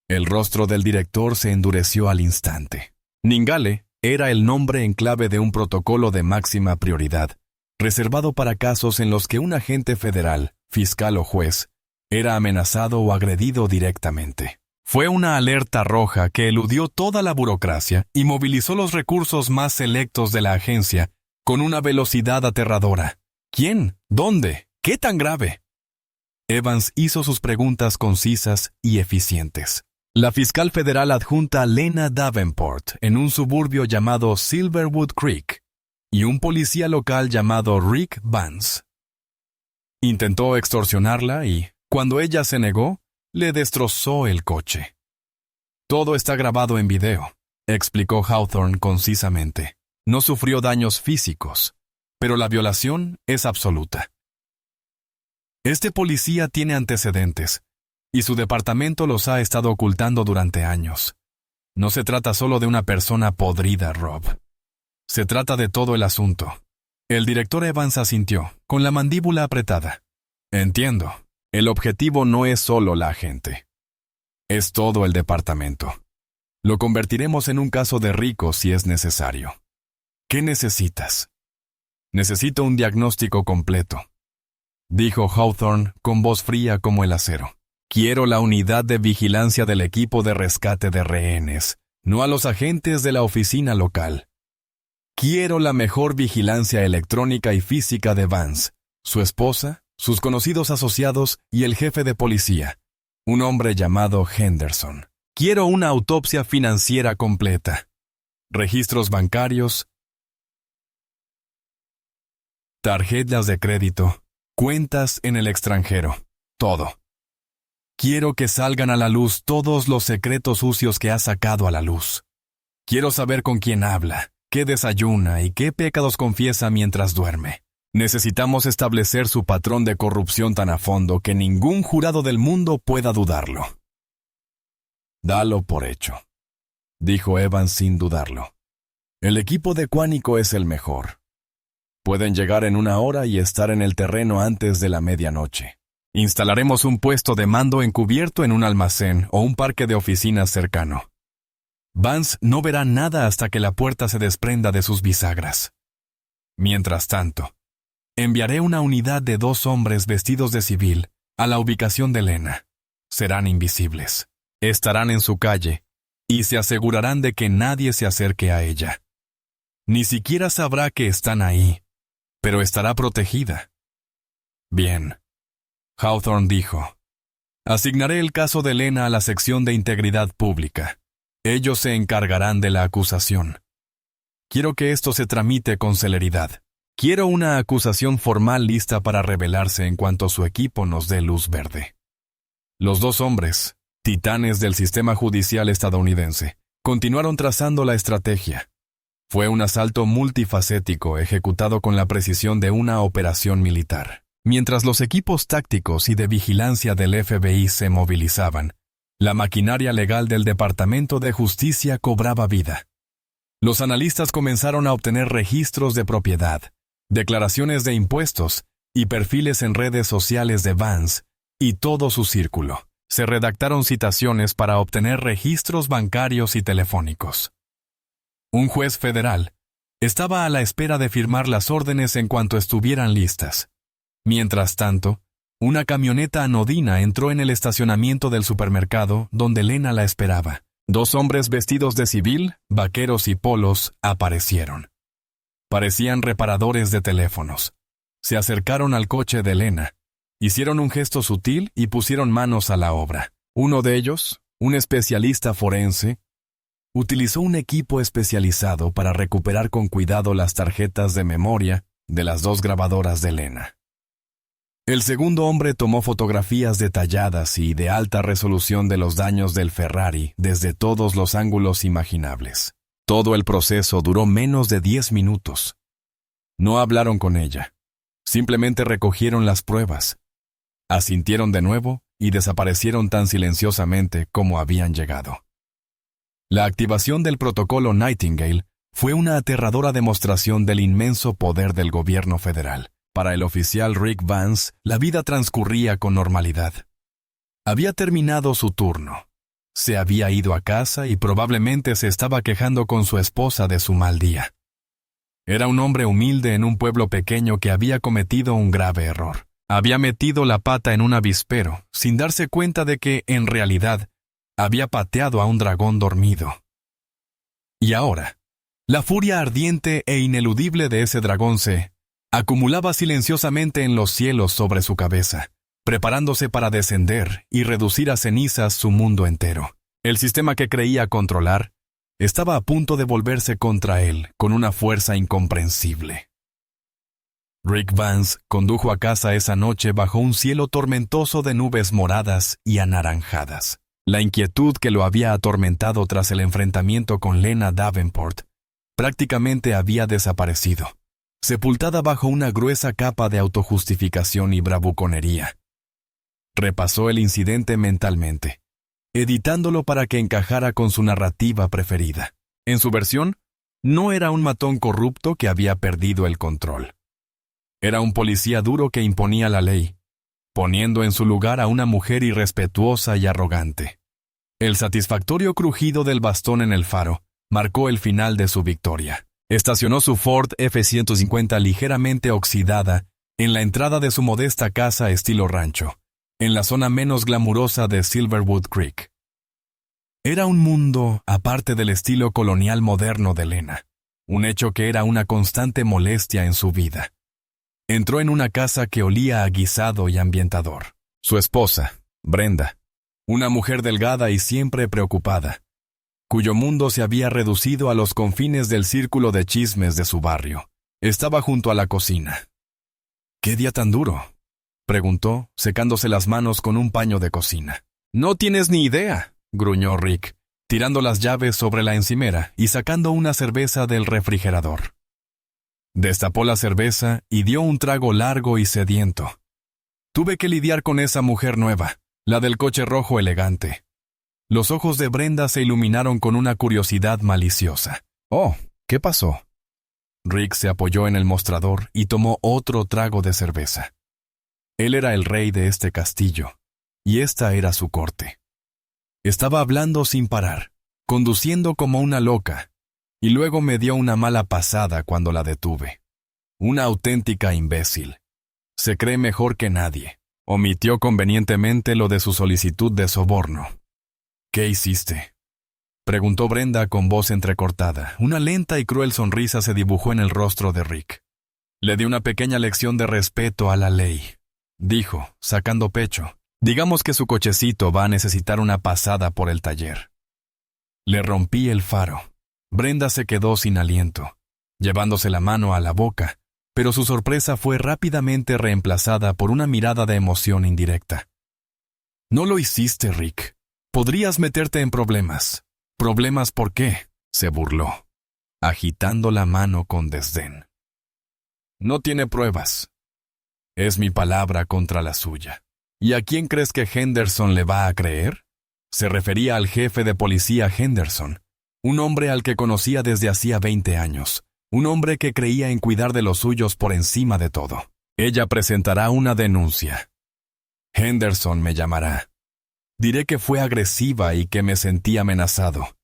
El rostro del director se endureció al instante. Ningale era el nombre en clave de un protocolo de máxima prioridad, reservado para casos en los que un agente federal, fiscal o juez, era amenazado o agredido directamente. Fue una alerta roja que eludió toda la burocracia y movilizó los recursos más selectos de la agencia con una velocidad aterradora. ¿Quién? ¿Dónde? ¿Qué tan grave? Evans hizo sus preguntas concisas y eficientes. La fiscal federal adjunta Lena Davenport en un suburbio llamado Silverwood Creek y un policía local llamado Rick Vance. Intentó extorsionarla y, cuando ella se negó, le destrozó el coche. «Todo está grabado en video», explicó Hawthorne concisamente. «No sufrió daños físicos, pero la violación es absoluta. Este policía tiene antecedentes, y su departamento los ha estado ocultando durante años. No se trata solo de una persona podrida, Rob. Se trata de todo el asunto». El director Evans asintió, con la mandíbula apretada. «Entiendo. El objetivo no es solo la agente. Es todo el departamento. Lo convertiremos en un caso de rico si es necesario. ¿Qué necesitas?» «Necesito un diagnóstico completo», dijo Hawthorne con voz fría como el acero. «Quiero la unidad de vigilancia del equipo de rescate de rehenes, no a los agentes de la oficina local. Quiero la mejor vigilancia electrónica y física de Vance, su esposa, sus conocidos asociados y el jefe de policía, un hombre llamado Henderson. Quiero una autopsia financiera completa, registros bancarios, tarjetas de crédito, cuentas en el extranjero, todo. Quiero que salgan a la luz todos los secretos sucios que ha sacado a la luz. Quiero saber con quién habla, qué desayuna y qué pecados confiesa mientras duerme. Necesitamos establecer su patrón de corrupción tan a fondo que ningún jurado del mundo pueda dudarlo». «Dalo por hecho», dijo Evans sin dudarlo. «El equipo de Quantico es el mejor. Pueden llegar en 1 hora y estar en el terreno antes de la medianoche. Instalaremos un puesto de mando encubierto en un almacén o un parque de oficinas cercano. Vance no verá nada hasta que la puerta se desprenda de sus bisagras. Mientras tanto, enviaré una unidad de 2 hombres vestidos de civil a la ubicación de Lena. Serán invisibles. Estarán en su calle y se asegurarán de que nadie se acerque a ella. Ni siquiera sabrá que están ahí, pero estará protegida». «Bien», Hawthorne dijo. «Asignaré el caso de Lena a la sección de Integridad Pública. Ellos se encargarán de la acusación. Quiero que esto se tramite con celeridad. Quiero una acusación formal lista para revelarse en cuanto su equipo nos dé luz verde». Los 2 hombres, titanes del sistema judicial estadounidense, continuaron trazando la estrategia. Fue un asalto multifacético ejecutado con la precisión de una operación militar. Mientras los equipos tácticos y de vigilancia del FBI se movilizaban, la maquinaria legal del Departamento de Justicia cobraba vida. Los analistas comenzaron a obtener registros de propiedad, declaraciones de impuestos y perfiles en redes sociales de Vance y todo su círculo. Se redactaron citaciones para obtener registros bancarios y telefónicos. Un juez federal estaba a la espera de firmar las órdenes en cuanto estuvieran listas. Mientras tanto, una camioneta anodina entró en el estacionamiento del supermercado donde Lena la esperaba. 2 hombres vestidos de civil, vaqueros y polos aparecieron. Parecían reparadores de teléfonos. Se acercaron al coche de Lena, hicieron un gesto sutil y pusieron manos a la obra. Uno de ellos, un especialista forense, utilizó un equipo especializado para recuperar con cuidado las tarjetas de memoria de las 2 grabadoras de Lena. El segundo hombre tomó fotografías detalladas y de alta resolución de los daños del Ferrari desde todos los ángulos imaginables. Todo el proceso duró menos de 10 minutos. No hablaron con ella. Simplemente recogieron las pruebas. Asintieron de nuevo y desaparecieron tan silenciosamente como habían llegado. La activación del protocolo Nightingale fue una aterradora demostración del inmenso poder del gobierno federal. Para el oficial Rick Vance, la vida transcurría con normalidad. Había terminado su turno. Se había ido a casa y probablemente se estaba quejando con su esposa de su mal día. Era un hombre humilde en un pueblo pequeño que había cometido un grave error. Había metido la pata en un avispero, sin darse cuenta de que, en realidad, había pateado a un dragón dormido. Y ahora, la furia ardiente e ineludible de ese dragón se acumulaba silenciosamente en los cielos sobre su cabeza, preparándose para descender y reducir a cenizas su mundo entero. El sistema que creía controlar estaba a punto de volverse contra él con una fuerza incomprensible. Rick Vance condujo a casa esa noche bajo un cielo tormentoso de nubes moradas y anaranjadas. La inquietud que lo había atormentado tras el enfrentamiento con Lena Davenport prácticamente había desaparecido, sepultada bajo una gruesa capa de autojustificación y bravuconería. Repasó el incidente mentalmente, editándolo para que encajara con su narrativa preferida. En su versión, no era un matón corrupto que había perdido el control. Era un policía duro que imponía la ley, poniendo en su lugar a una mujer irrespetuosa y arrogante. El satisfactorio crujido del bastón en el faro marcó el final de su victoria. Estacionó su Ford F-150 ligeramente oxidada en la entrada de su modesta casa estilo rancho, en la zona menos glamurosa de Silverwood Creek. Era un mundo aparte del estilo colonial moderno de Lena, un hecho que era una constante molestia en su vida. Entró en una casa que olía a guisado y ambientador. Su esposa, Brenda, una mujer delgada y siempre preocupada, cuyo mundo se había reducido a los confines del círculo de chismes de su barrio, estaba junto a la cocina. «¿Qué día tan duro?», preguntó, secándose las manos con un paño de cocina. «No tienes ni idea», gruñó Rick, tirando las llaves sobre la encimera y sacando una cerveza del refrigerador. Destapó la cerveza y dio un trago largo y sediento. «Tuve que lidiar con esa mujer nueva, la del coche rojo elegante». Los ojos de Brenda se iluminaron con una curiosidad maliciosa. «Oh, ¿qué pasó?». Rick se apoyó en el mostrador y tomó otro trago de cerveza. Él era el rey de este castillo, y esta era su corte. Estaba hablando sin parar, conduciendo como una loca, y luego me dio una mala pasada cuando la detuve. Una auténtica imbécil. Se cree mejor que nadie. Omitió convenientemente lo de su solicitud de soborno. «¿Qué hiciste?», preguntó Brenda con voz entrecortada. Una lenta y cruel sonrisa se dibujó en el rostro de Rick. «Le di una pequeña lección de respeto a la ley», dijo, sacando pecho. «Digamos que su cochecito va a necesitar una pasada por el taller». Le rompí el faro. Brenda se quedó sin aliento, llevándose la mano a la boca, pero su sorpresa fue rápidamente reemplazada por una mirada de emoción indirecta. «No lo hiciste, Rick. Podrías meterte en problemas». «¿Problemas por qué?», se burló. agitando la mano con desdén. No tiene pruebas. Es mi palabra contra la suya. ¿Y a quién crees que Henderson le va a creer? Se refería al jefe de policía Henderson, un hombre al que conocía desde hacía 20 años, un hombre que creía en cuidar de los suyos por encima de todo. Ella presentará una denuncia. Henderson me llamará. Diré que fue agresiva y que me sentí amenazado,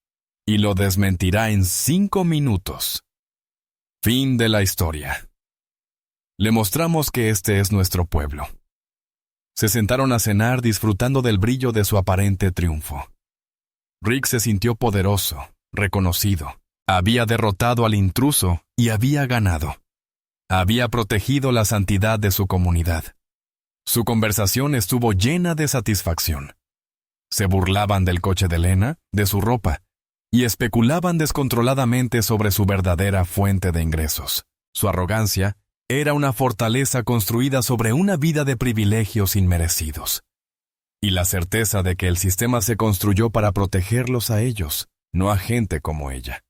y lo desmentirá en 5 minutos. Fin de la historia. Le mostramos que este es nuestro pueblo. Se sentaron a cenar disfrutando del brillo de su aparente triunfo. Rick se sintió poderoso, reconocido. Había derrotado al intruso y había ganado. Había protegido la santidad de su comunidad. Su conversación estuvo llena de satisfacción. Se burlaban del coche de Lena, de su ropa, y especulaban descontroladamente sobre su verdadera fuente de ingresos. Su arrogancia era una fortaleza construida sobre una vida de privilegios inmerecidos. Y la certeza de que el sistema se construyó para protegerlos a ellos, no a gente como ella.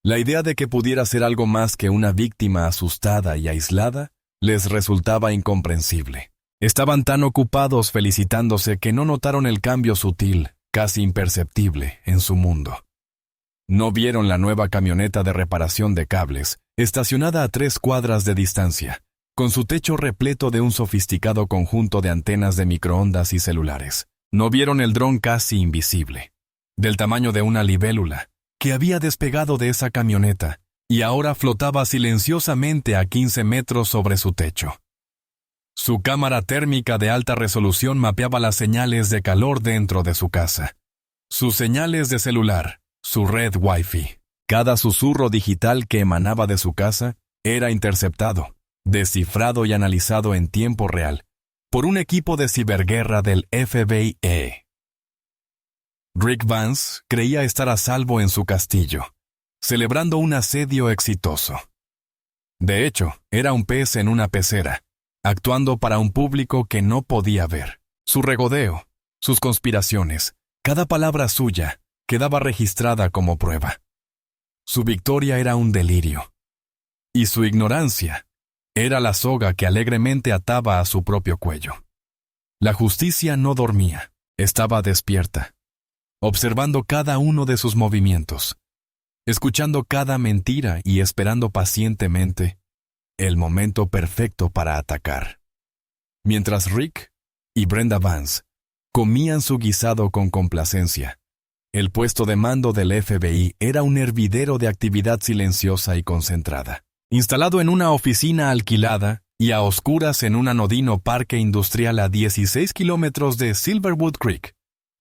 La idea de que pudiera ser algo más que una víctima asustada y aislada les resultaba incomprensible. Estaban tan ocupados felicitándose que no notaron el cambio sutil, casi imperceptible, en su mundo. No vieron la nueva camioneta de reparación de cables, estacionada a 3 cuadras de distancia, con su techo repleto de un sofisticado conjunto de antenas de microondas y celulares. No vieron el dron casi invisible, del tamaño de una libélula, que había despegado de esa camioneta y ahora flotaba silenciosamente a 15 metros sobre su techo. Su cámara térmica de alta resolución mapeaba las señales de calor dentro de su casa. Sus señales de celular, su red Wi-Fi. Cada susurro digital que emanaba de su casa era interceptado, descifrado y analizado en tiempo real por un equipo de ciberguerra del FBI. Rick Vance creía estar a salvo en su castillo, celebrando un asedio exitoso. De hecho, era un pez en una pecera, actuando para un público que no podía ver. Su regodeo, sus conspiraciones, cada palabra suya quedaba registrada como prueba. Su victoria era un delirio. Y su ignorancia era la soga que alegremente ataba a su propio cuello. La justicia no dormía, estaba despierta, observando cada uno de sus movimientos, escuchando cada mentira y esperando pacientemente el momento perfecto para atacar. Mientras Rick y Brenda Vance comían su guisado con complacencia, el puesto de mando del FBI era un hervidero de actividad silenciosa y concentrada. Instalado en una oficina alquilada y a oscuras en un anodino parque industrial a 16 kilómetros de Silverwood Creek,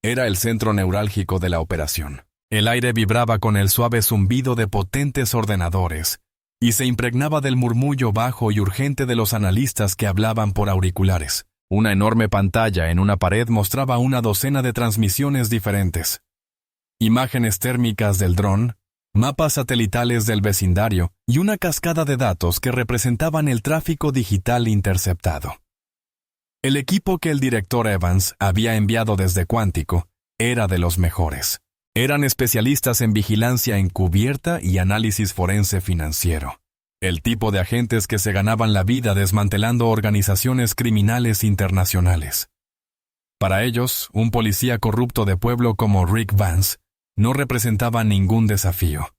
era el centro neurálgico de la operación. El aire vibraba con el suave zumbido de potentes ordenadores y se impregnaba del murmullo bajo y urgente de los analistas que hablaban por auriculares. Una enorme pantalla en una pared mostraba una docena de transmisiones diferentes. Imágenes térmicas del dron, mapas satelitales del vecindario y una cascada de datos que representaban el tráfico digital interceptado. El equipo que el director Evans había enviado desde Cuántico era de los mejores. Eran especialistas en vigilancia encubierta y análisis forense financiero. El tipo de agentes que se ganaban la vida desmantelando organizaciones criminales internacionales. Para ellos, un policía corrupto de pueblo como Rick Vance no representaba ningún desafío.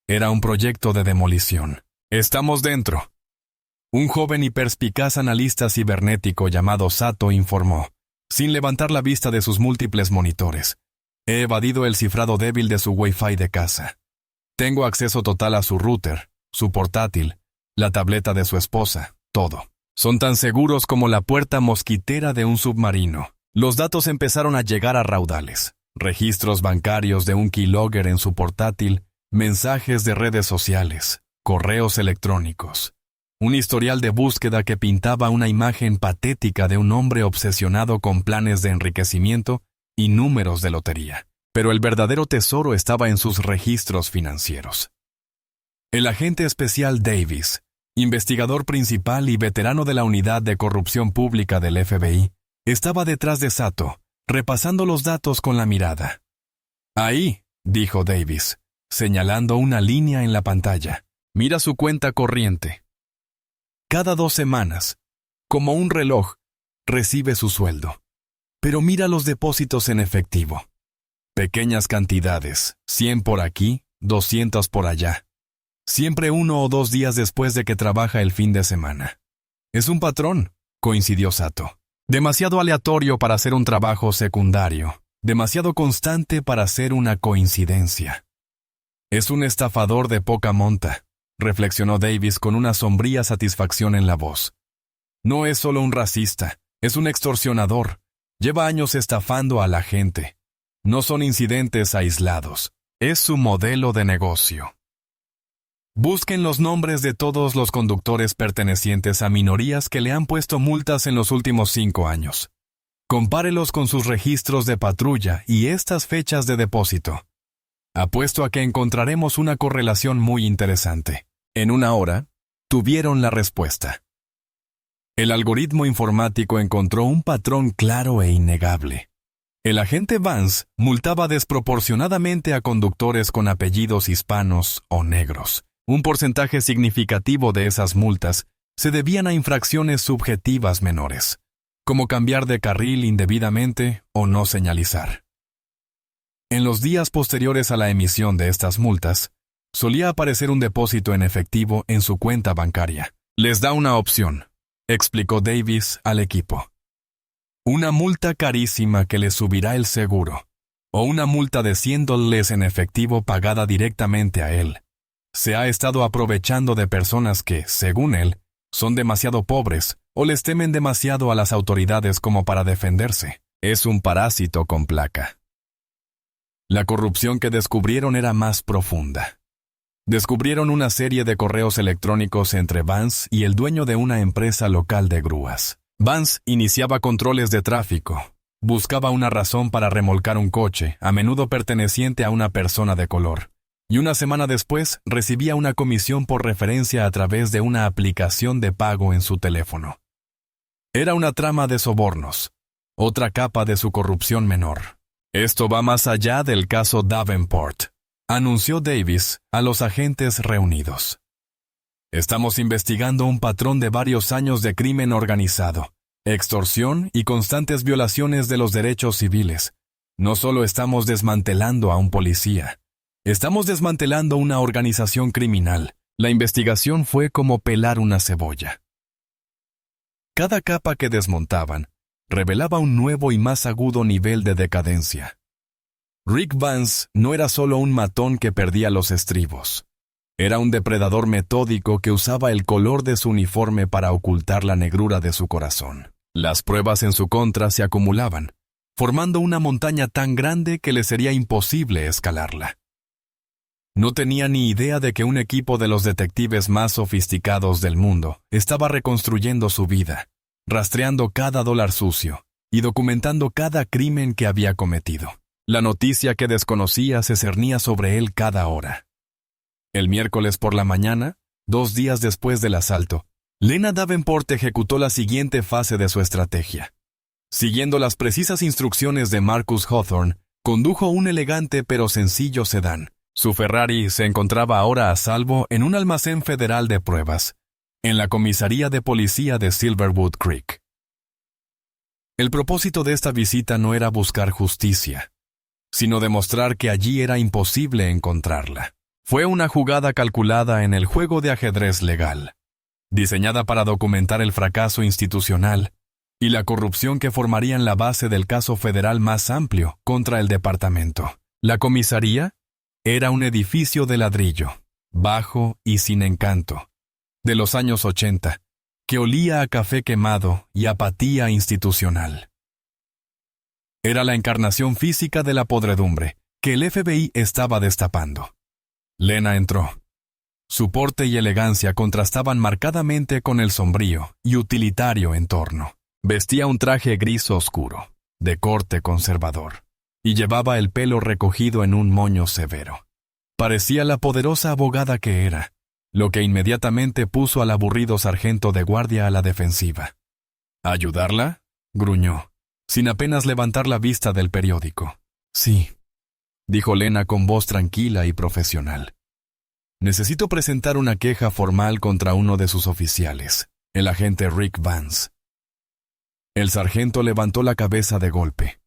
Era un proyecto de demolición. «Estamos dentro», un joven y perspicaz analista cibernético llamado Sato informó, sin levantar la vista de sus múltiples monitores. «He evadido el cifrado débil de su Wi-Fi de casa. Tengo acceso total a su router, su portátil, la tableta de su esposa, todo. Son tan seguros como la puerta mosquitera de un submarino». Los datos empezaron a llegar a raudales. Registros bancarios de un keylogger en su portátil, mensajes de redes sociales, correos electrónicos. Un historial de búsqueda que pintaba una imagen patética de un hombre obsesionado con planes de enriquecimiento y números de lotería. Pero el verdadero tesoro estaba en sus registros financieros. El agente especial Davis, investigador principal y veterano de la Unidad de Corrupción Pública del FBI, estaba detrás de Sato, repasando los datos con la mirada. «Ahí», dijo Davis, señalando una línea en la pantalla. Mira su cuenta corriente. Cada 2 semanas, como un reloj, recibe su sueldo. Pero mira los depósitos en efectivo. Pequeñas cantidades, 100 por aquí, 200 por allá. Siempre 1 o 2 días después de que trabaja el fin de semana. Es un patrón, coincidió Sato. Demasiado aleatorio para ser un trabajo secundario. Demasiado constante para ser una coincidencia. Es un estafador de poca monta, reflexionó Davis con una sombría satisfacción en la voz. No es solo un racista, es un extorsionador. Lleva años estafando a la gente. No son incidentes aislados. Es su modelo de negocio. Busquen los nombres de todos los conductores pertenecientes a minorías que le han puesto multas en los últimos 5 años. Compárelos con sus registros de patrulla y estas fechas de depósito. Apuesto a que encontraremos una correlación muy interesante. En 1 hora, tuvieron la respuesta. El algoritmo informático encontró un patrón claro e innegable. El agente Vance multaba desproporcionadamente a conductores con apellidos hispanos o negros. Un porcentaje significativo de esas multas se debían a infracciones subjetivas menores, como cambiar de carril indebidamente o no señalizar. En los días posteriores a la emisión de estas multas, solía aparecer un depósito en efectivo en su cuenta bancaria. Les da una opción, explicó Davis al equipo. Una multa carísima que le subirá el seguro, o una multa de $100 en efectivo pagada directamente a él. Se ha estado aprovechando de personas que, según él, son demasiado pobres o les temen demasiado a las autoridades como para defenderse. Es un parásito con placa. La corrupción que descubrieron era más profunda. Descubrieron una serie de correos electrónicos entre Vance y el dueño de una empresa local de grúas. Vance iniciaba controles de tráfico. Buscaba una razón para remolcar un coche, a menudo perteneciente a una persona de color. Y una semana después recibía una comisión por referencia a través de una aplicación de pago en su teléfono. Era una trama de sobornos, otra capa de su corrupción menor. Esto va más allá del caso Davenport, anunció Davis a los agentes reunidos. Estamos investigando un patrón de varios años de crimen organizado, extorsión y constantes violaciones de los derechos civiles. No solo estamos desmantelando a un policía. Estamos desmantelando una organización criminal. La investigación fue como pelar una cebolla. Cada capa que desmontaban revelaba un nuevo y más agudo nivel de decadencia. Rick Vance no era solo un matón que perdía los estribos. Era un depredador metódico que usaba el color de su uniforme para ocultar la negrura de su corazón. Las pruebas en su contra se acumulaban, formando una montaña tan grande que le sería imposible escalarla. No tenía ni idea de que un equipo de los detectives más sofisticados del mundo estaba reconstruyendo su vida, rastreando cada dólar sucio y documentando cada crimen que había cometido. La noticia que desconocía se cernía sobre él cada hora. El miércoles por la mañana, 2 días después del asalto, Lena Davenport ejecutó la siguiente fase de su estrategia. Siguiendo las precisas instrucciones de Marcus Hawthorne, condujo un elegante pero sencillo sedán. Su Ferrari se encontraba ahora a salvo en un almacén federal de pruebas, en la comisaría de policía de Silverwood Creek. El propósito de esta visita no era buscar justicia, sino demostrar que allí era imposible encontrarla. Fue una jugada calculada en el juego de ajedrez legal, diseñada para documentar el fracaso institucional y la corrupción que formarían la base del caso federal más amplio contra el departamento. La comisaría era un edificio de ladrillo, bajo y sin encanto, de los años 80, que olía a café quemado y apatía institucional. Era la encarnación física de la podredumbre que el FBI estaba destapando. Lena entró. Su porte y elegancia contrastaban marcadamente con el sombrío y utilitario entorno. Vestía un traje gris oscuro, de corte conservador, y llevaba el pelo recogido en un moño severo. Parecía la poderosa abogada que era, lo que inmediatamente puso al aburrido sargento de guardia a la defensiva. ¿Ayudarla?, gruñó, sin apenas levantar la vista del periódico. Sí. dijo Lena con voz tranquila y profesional. Necesito presentar una queja formal contra uno de sus oficiales, el agente Rick Vance. El sargento levantó la cabeza de golpe.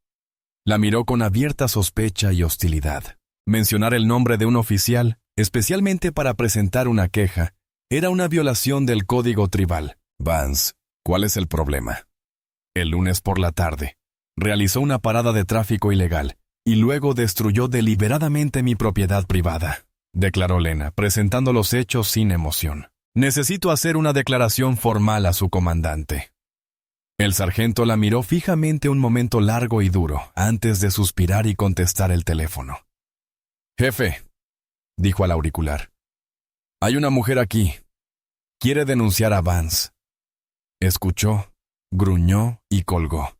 La miró con abierta sospecha y hostilidad. Mencionar el nombre de un oficial, especialmente para presentar una queja, era una violación del código tribal. Vance, ¿cuál es el problema? El lunes por la tarde, realizó una parada de tráfico ilegal y luego destruyó deliberadamente mi propiedad privada, declaró Lena, presentando los hechos sin emoción. Necesito hacer una declaración formal a su comandante. El sargento la miró fijamente un momento largo y duro, antes de suspirar y contestar el teléfono. «Jefe», dijo al auricular, «hay una mujer aquí. Quiere denunciar a Vance». Escuchó, gruñó y colgó.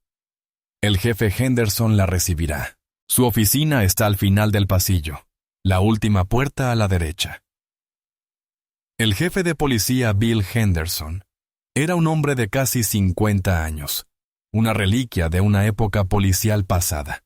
El jefe Henderson la recibirá. Su oficina está al final del pasillo, la última puerta a la derecha. El jefe de policía Bill Henderson era un hombre de casi 50 años, una reliquia de una época policial pasada.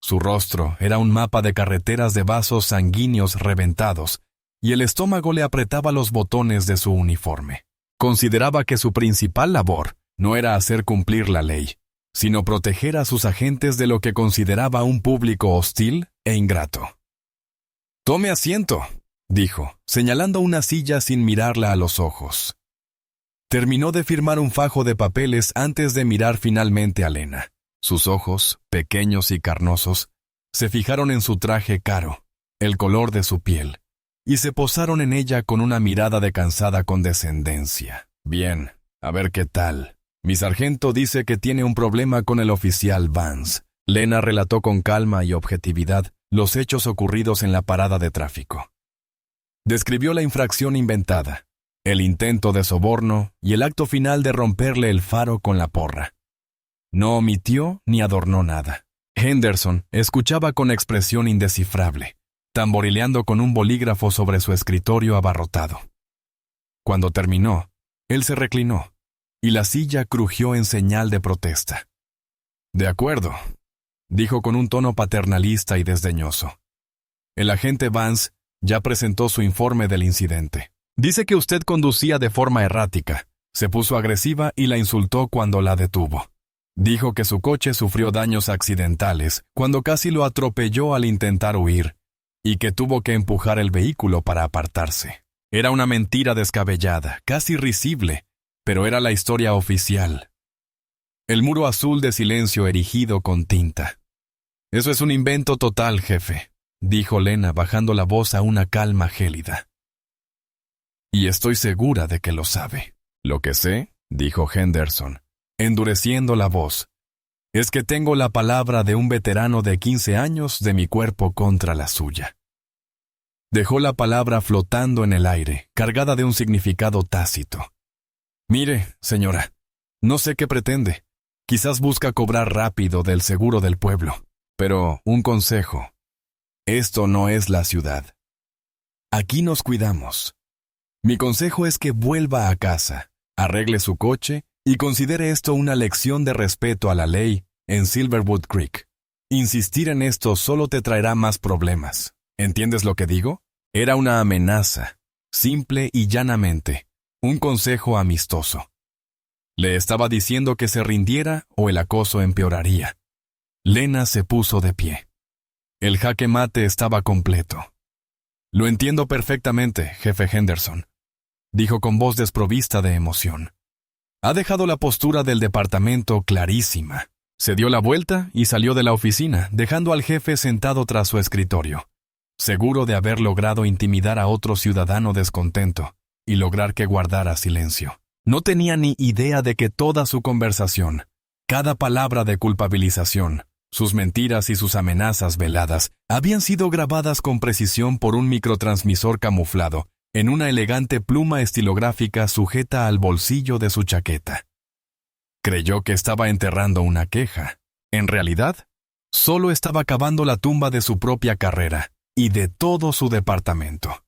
Su rostro era un mapa de carreteras de vasos sanguíneos reventados, y el estómago le apretaba los botones de su uniforme. Consideraba que su principal labor no era hacer cumplir la ley, sino proteger a sus agentes de lo que consideraba un público hostil e ingrato. «Tome asiento», dijo, señalando una silla sin mirarla a los ojos. Terminó de firmar un fajo de papeles antes de mirar finalmente a Lena. Sus ojos, pequeños y carnosos, se fijaron en su traje caro, el color de su piel, y se posaron en ella con una mirada de cansada condescendencia. «Bien, a ver qué tal. Mi sargento dice que tiene un problema con el oficial Vance». Lena relató con calma y objetividad los hechos ocurridos en la parada de tráfico. Describió la infracción inventada, el intento de soborno y el acto final de romperle el faro con la porra. No omitió ni adornó nada. Henderson escuchaba con expresión indescifrable, tamborileando con un bolígrafo sobre su escritorio abarrotado. Cuando terminó, él se reclinó, y la silla crujió en señal de protesta. «De acuerdo», dijo con un tono paternalista y desdeñoso. «El agente Vance ya presentó su informe del incidente. Dice que usted conducía de forma errática, se puso agresiva y la insultó cuando la detuvo. Dijo que su coche sufrió daños accidentales cuando casi lo atropelló al intentar huir, y que tuvo que empujar el vehículo para apartarse. Era una mentira descabellada, casi risible, pero era la historia oficial. El muro azul de silencio erigido con tinta. «Eso es un invento total, jefe», dijo Lena bajando la voz a una calma gélida. «Y estoy segura de que lo sabe». «Lo que sé», dijo Henderson, endureciendo la voz, «es que tengo la palabra de un veterano de 15 años de mi cuerpo contra la suya». Dejó la palabra flotando en el aire, cargada de un significado tácito. «Mire, señora, no sé qué pretende. Quizás busca cobrar rápido del seguro del pueblo. Pero un consejo. Esto no es la ciudad. Aquí nos cuidamos. Mi consejo es que vuelva a casa, arregle su coche y considere esto una lección de respeto a la ley en Silverwood Creek. Insistir en esto solo te traerá más problemas. ¿Entiendes lo que digo? Era una amenaza, simple y llanamente, un consejo amistoso. Le estaba diciendo que se rindiera o el acoso empeoraría. Lena se puso de pie. El jaque mate estaba completo. «Lo entiendo perfectamente, jefe Henderson», dijo con voz desprovista de emoción. «Ha dejado la postura del departamento clarísima». Se dio la vuelta y salió de la oficina, dejando al jefe sentado tras su escritorio, seguro de haber logrado intimidar a otro ciudadano descontento y lograr que guardara silencio. No tenía ni idea de que toda su conversación, cada palabra de culpabilización, sus mentiras y sus amenazas veladas, habían sido grabadas con precisión por un microtransmisor camuflado en una elegante pluma estilográfica sujeta al bolsillo de su chaqueta. Creyó que estaba enterrando una queja. En realidad, solo estaba cavando la tumba de su propia carrera y de todo su departamento.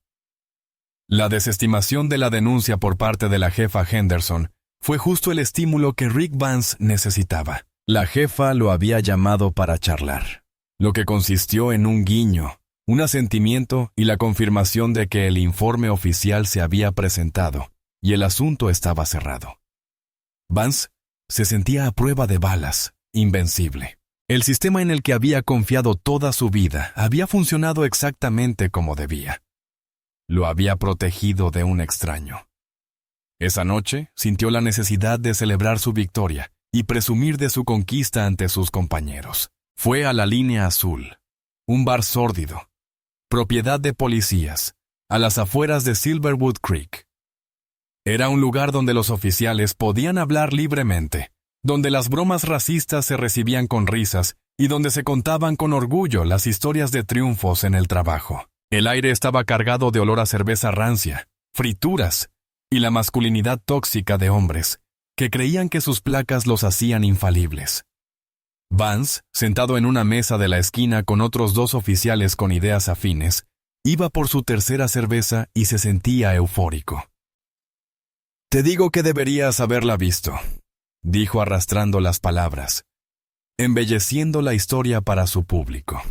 La desestimación de la denuncia por parte de la jefa Henderson fue justo el estímulo que Rick Vance necesitaba. La jefa lo había llamado para charlar. lo que consistió en un guiño, un asentimiento y la confirmación de que el informe oficial se había presentado y el asunto estaba cerrado. Vance se sentía a prueba de balas, invencible. El sistema en el que había confiado toda su vida había funcionado exactamente como debía. Lo había protegido de un extraño. Esa noche sintió la necesidad de celebrar su victoria y presumir de su conquista ante sus compañeros. Fue a la Línea Azul, un bar sórdido, propiedad de policías, a las afueras de Silverwood Creek. Era un lugar donde los oficiales podían hablar libremente, donde las bromas racistas se recibían con risas y donde se contaban con orgullo las historias de triunfos en el trabajo. El aire estaba cargado de olor a cerveza rancia, frituras y la masculinidad tóxica de hombres que creían que sus placas los hacían infalibles. Vance, sentado en una mesa de la esquina con otros 2 oficiales con ideas afines, iba por su tercera cerveza y se sentía eufórico. «Te digo que deberías haberla visto», dijo arrastrando las palabras, embelleciendo la historia para su público.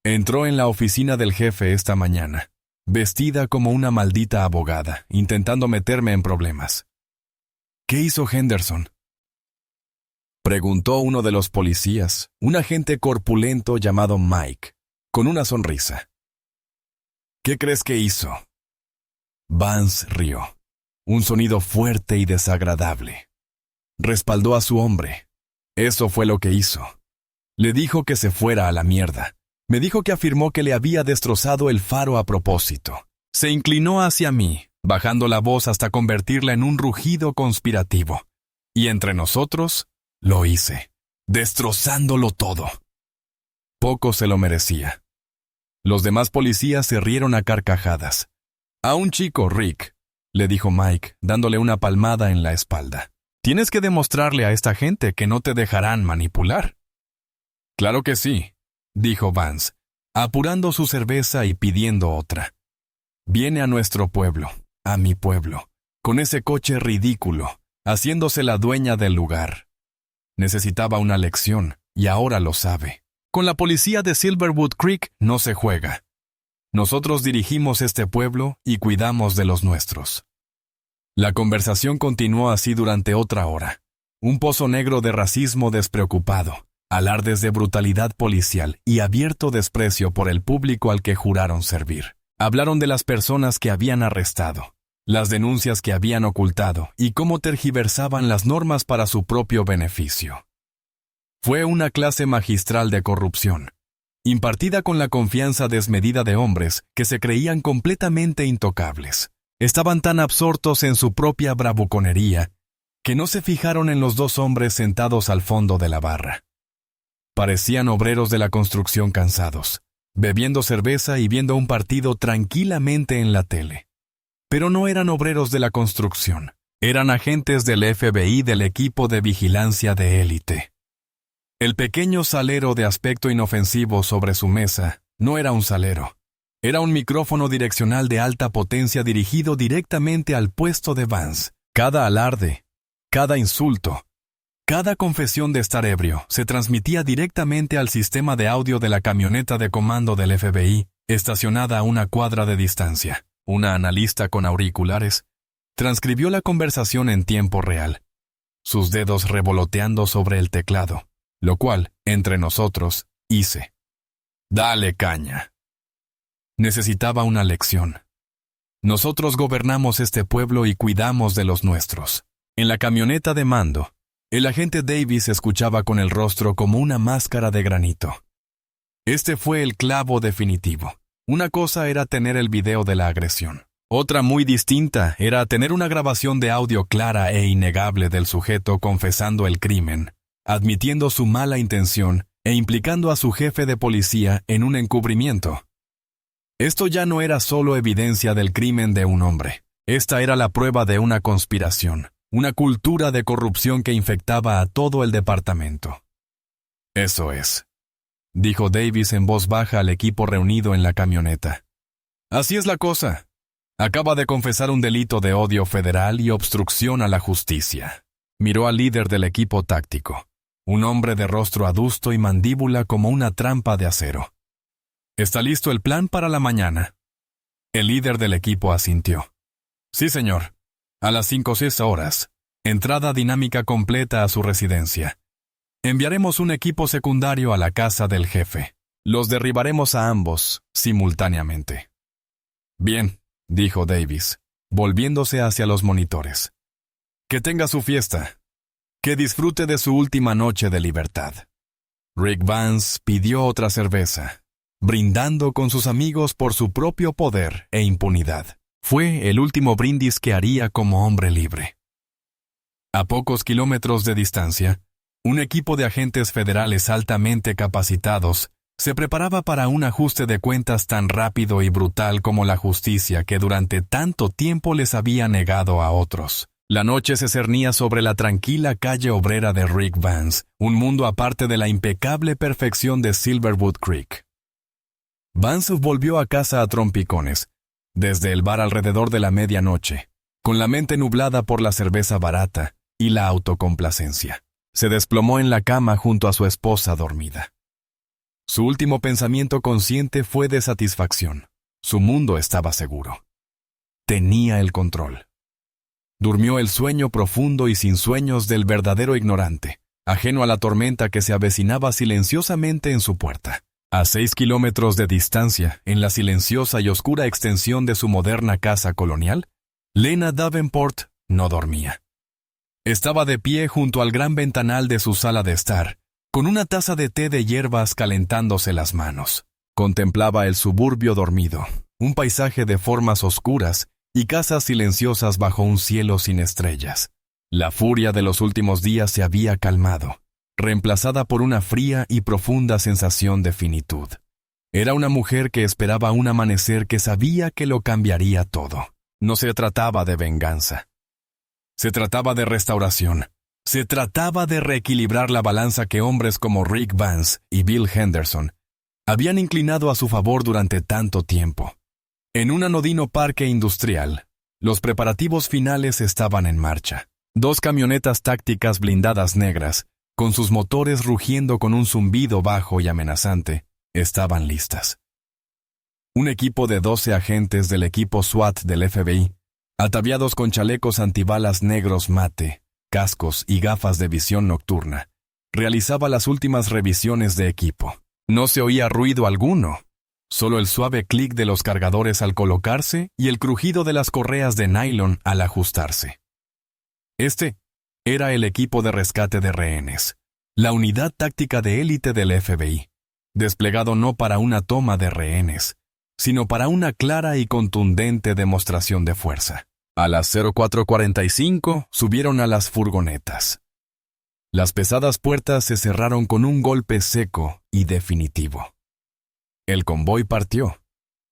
Entró en la oficina del jefe esta mañana, vestida como una maldita abogada, intentando meterme en problemas. «¿Qué hizo Henderson?», preguntó uno de los policías, un agente corpulento llamado Mike, con una sonrisa. «¿Qué crees que hizo?». Vance rió, un sonido fuerte y desagradable. Respaldó a su hombre. Eso fue lo que hizo. Le dijo que se fuera a la mierda. Me dijo que afirmó que le había destrozado el faro a propósito. Se inclinó hacia mí, bajando la voz hasta convertirla en un rugido conspirativo. Y entre nosotros, lo hice, destrozándolo todo. Poco se lo merecía. Los demás policías se rieron a carcajadas. «A un chico, Rick», le dijo Mike, dándole una palmada en la espalda. «Tienes que demostrarle a esta gente que no te dejarán manipular». «Claro que sí», dijo Vance, apurando su cerveza y pidiendo otra. «Viene a nuestro pueblo, a mi pueblo, con ese coche ridículo, haciéndose la dueña del lugar. Necesitaba una lección, y ahora lo sabe. Con la policía de Silverwood Creek no se juega. Nosotros dirigimos este pueblo y cuidamos de los nuestros». La conversación continuó así durante otra hora. Un pozo negro de racismo despreocupado, alardes de brutalidad policial y abierto desprecio por el público al que juraron servir. Hablaron de las personas que habían arrestado, las denuncias que habían ocultado y cómo tergiversaban las normas para su propio beneficio. Fue una clase magistral de corrupción, impartida con la confianza desmedida de hombres que se creían completamente intocables. Estaban tan absortos en su propia bravuconería que no se fijaron en los 2 hombres sentados al fondo de la barra. Parecían obreros de la construcción cansados, bebiendo cerveza y viendo un partido tranquilamente en la tele. Pero no eran obreros de la construcción, eran agentes del FBI del equipo de vigilancia de élite. El pequeño salero de aspecto inofensivo sobre su mesa no era un salero. Era un micrófono direccional de alta potencia dirigido directamente al puesto de Vance. Cada alarde, cada insulto, cada confesión de estar ebrio se transmitía directamente al sistema de audio de la camioneta de comando del FBI, estacionada a una cuadra de distancia. Una analista con auriculares transcribió la conversación en tiempo real, sus dedos revoloteando sobre el teclado, lo cual, entre nosotros, hice. «Dale caña». Necesitaba una lección. Nosotros gobernamos este pueblo y cuidamos de los nuestros. En la camioneta de mando, el agente Davis escuchaba con el rostro como una máscara de granito. Este fue el clavo definitivo. Una cosa era tener el video de la agresión. Otra muy distinta era tener una grabación de audio clara e innegable del sujeto confesando el crimen, admitiendo su mala intención e implicando a su jefe de policía en un encubrimiento. Esto ya no era solo evidencia del crimen de un hombre. Esta era la prueba de una conspiración, una cultura de corrupción que infectaba a todo el departamento. «Eso es», dijo Davis en voz baja al equipo reunido en la camioneta. «Así es la cosa. Acaba de confesar un delito de odio federal y obstrucción a la justicia». Miró al líder del equipo táctico. un hombre de rostro adusto y mandíbula como una trampa de acero. ¿Está listo el plan para la mañana? El líder del equipo asintió. Sí, señor. A las 5:06 horas. Entrada dinámica completa a su residencia. Enviaremos un equipo secundario a la casa del jefe. Los derribaremos a ambos, simultáneamente. Bien, dijo Davis, volviéndose hacia los monitores. Que tenga su fiesta. Que disfrute de su última noche de libertad. Rick Vance pidió otra cerveza, brindando con sus amigos por su propio poder e impunidad. Fue el último brindis que haría como hombre libre. A pocos kilómetros de distancia, un equipo de agentes federales altamente capacitados se preparaba para un ajuste de cuentas tan rápido y brutal como la justicia que durante tanto tiempo les había negado a otros. La noche se cernía sobre la tranquila calle obrera de Rick Vance, un mundo aparte de la impecable perfección de Silverwood Creek. Vance volvió a casa a trompicones, desde el bar alrededor de la medianoche, con la mente nublada por la cerveza barata y la autocomplacencia. Se desplomó en la cama junto a su esposa dormida. Su último pensamiento consciente fue de satisfacción. Su mundo estaba seguro. Tenía el control. Durmió el sueño profundo y sin sueños del verdadero ignorante, ajeno a la tormenta que se avecinaba silenciosamente en su puerta. A 6 kilómetros de distancia, en la silenciosa y oscura extensión de su moderna casa colonial, Lena Davenport no dormía. Estaba de pie junto al gran ventanal de su sala de estar, con una taza de té de hierbas calentándose las manos. Contemplaba el suburbio dormido, un paisaje de formas oscuras y casas silenciosas bajo un cielo sin estrellas. La furia de los últimos días se había calmado, reemplazada por una fría y profunda sensación de finitud. Era una mujer que esperaba un amanecer que sabía que lo cambiaría todo. No se trataba de venganza. Se trataba de restauración. Se trataba de reequilibrar la balanza que hombres como Rick Vance y Bill Henderson habían inclinado a su favor durante tanto tiempo. En un anodino parque industrial, los preparativos finales estaban en marcha. 2 camionetas tácticas blindadas negras, con sus motores rugiendo con un zumbido bajo y amenazante, estaban listas. Un equipo de 12 agentes del equipo SWAT del FBI, ataviados con chalecos antibalas negros mate, cascos y gafas de visión nocturna, realizaba las últimas revisiones de equipo. No se oía ruido alguno, solo el suave clic de los cargadores al colocarse y el crujido de las correas de nylon al ajustarse. Este era el equipo de rescate de rehenes, la unidad táctica de élite del FBI, desplegado no para una toma de rehenes, sino para una clara y contundente demostración de fuerza. A las 04:45 subieron a las furgonetas. Las pesadas puertas se cerraron con un golpe seco y definitivo. El convoy partió.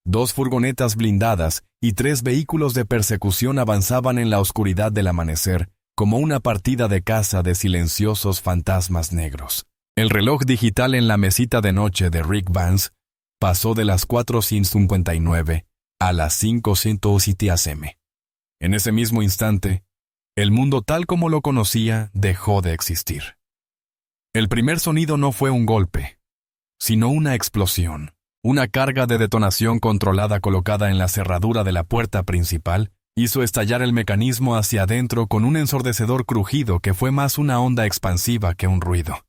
2 furgonetas blindadas y 3 vehículos de persecución avanzaban en la oscuridad del amanecer como una partida de caza de silenciosos fantasmas negros. El reloj digital en la mesita de noche de Rick Vance pasó de las 4:59 a las 5:07 AM. En ese mismo instante, el mundo tal como lo conocía dejó de existir. El primer sonido no fue un golpe, sino una explosión. Una carga de detonación controlada colocada en la cerradura de la puerta principal hizo estallar el mecanismo hacia adentro con un ensordecedor crujido que fue más una onda expansiva que un ruido.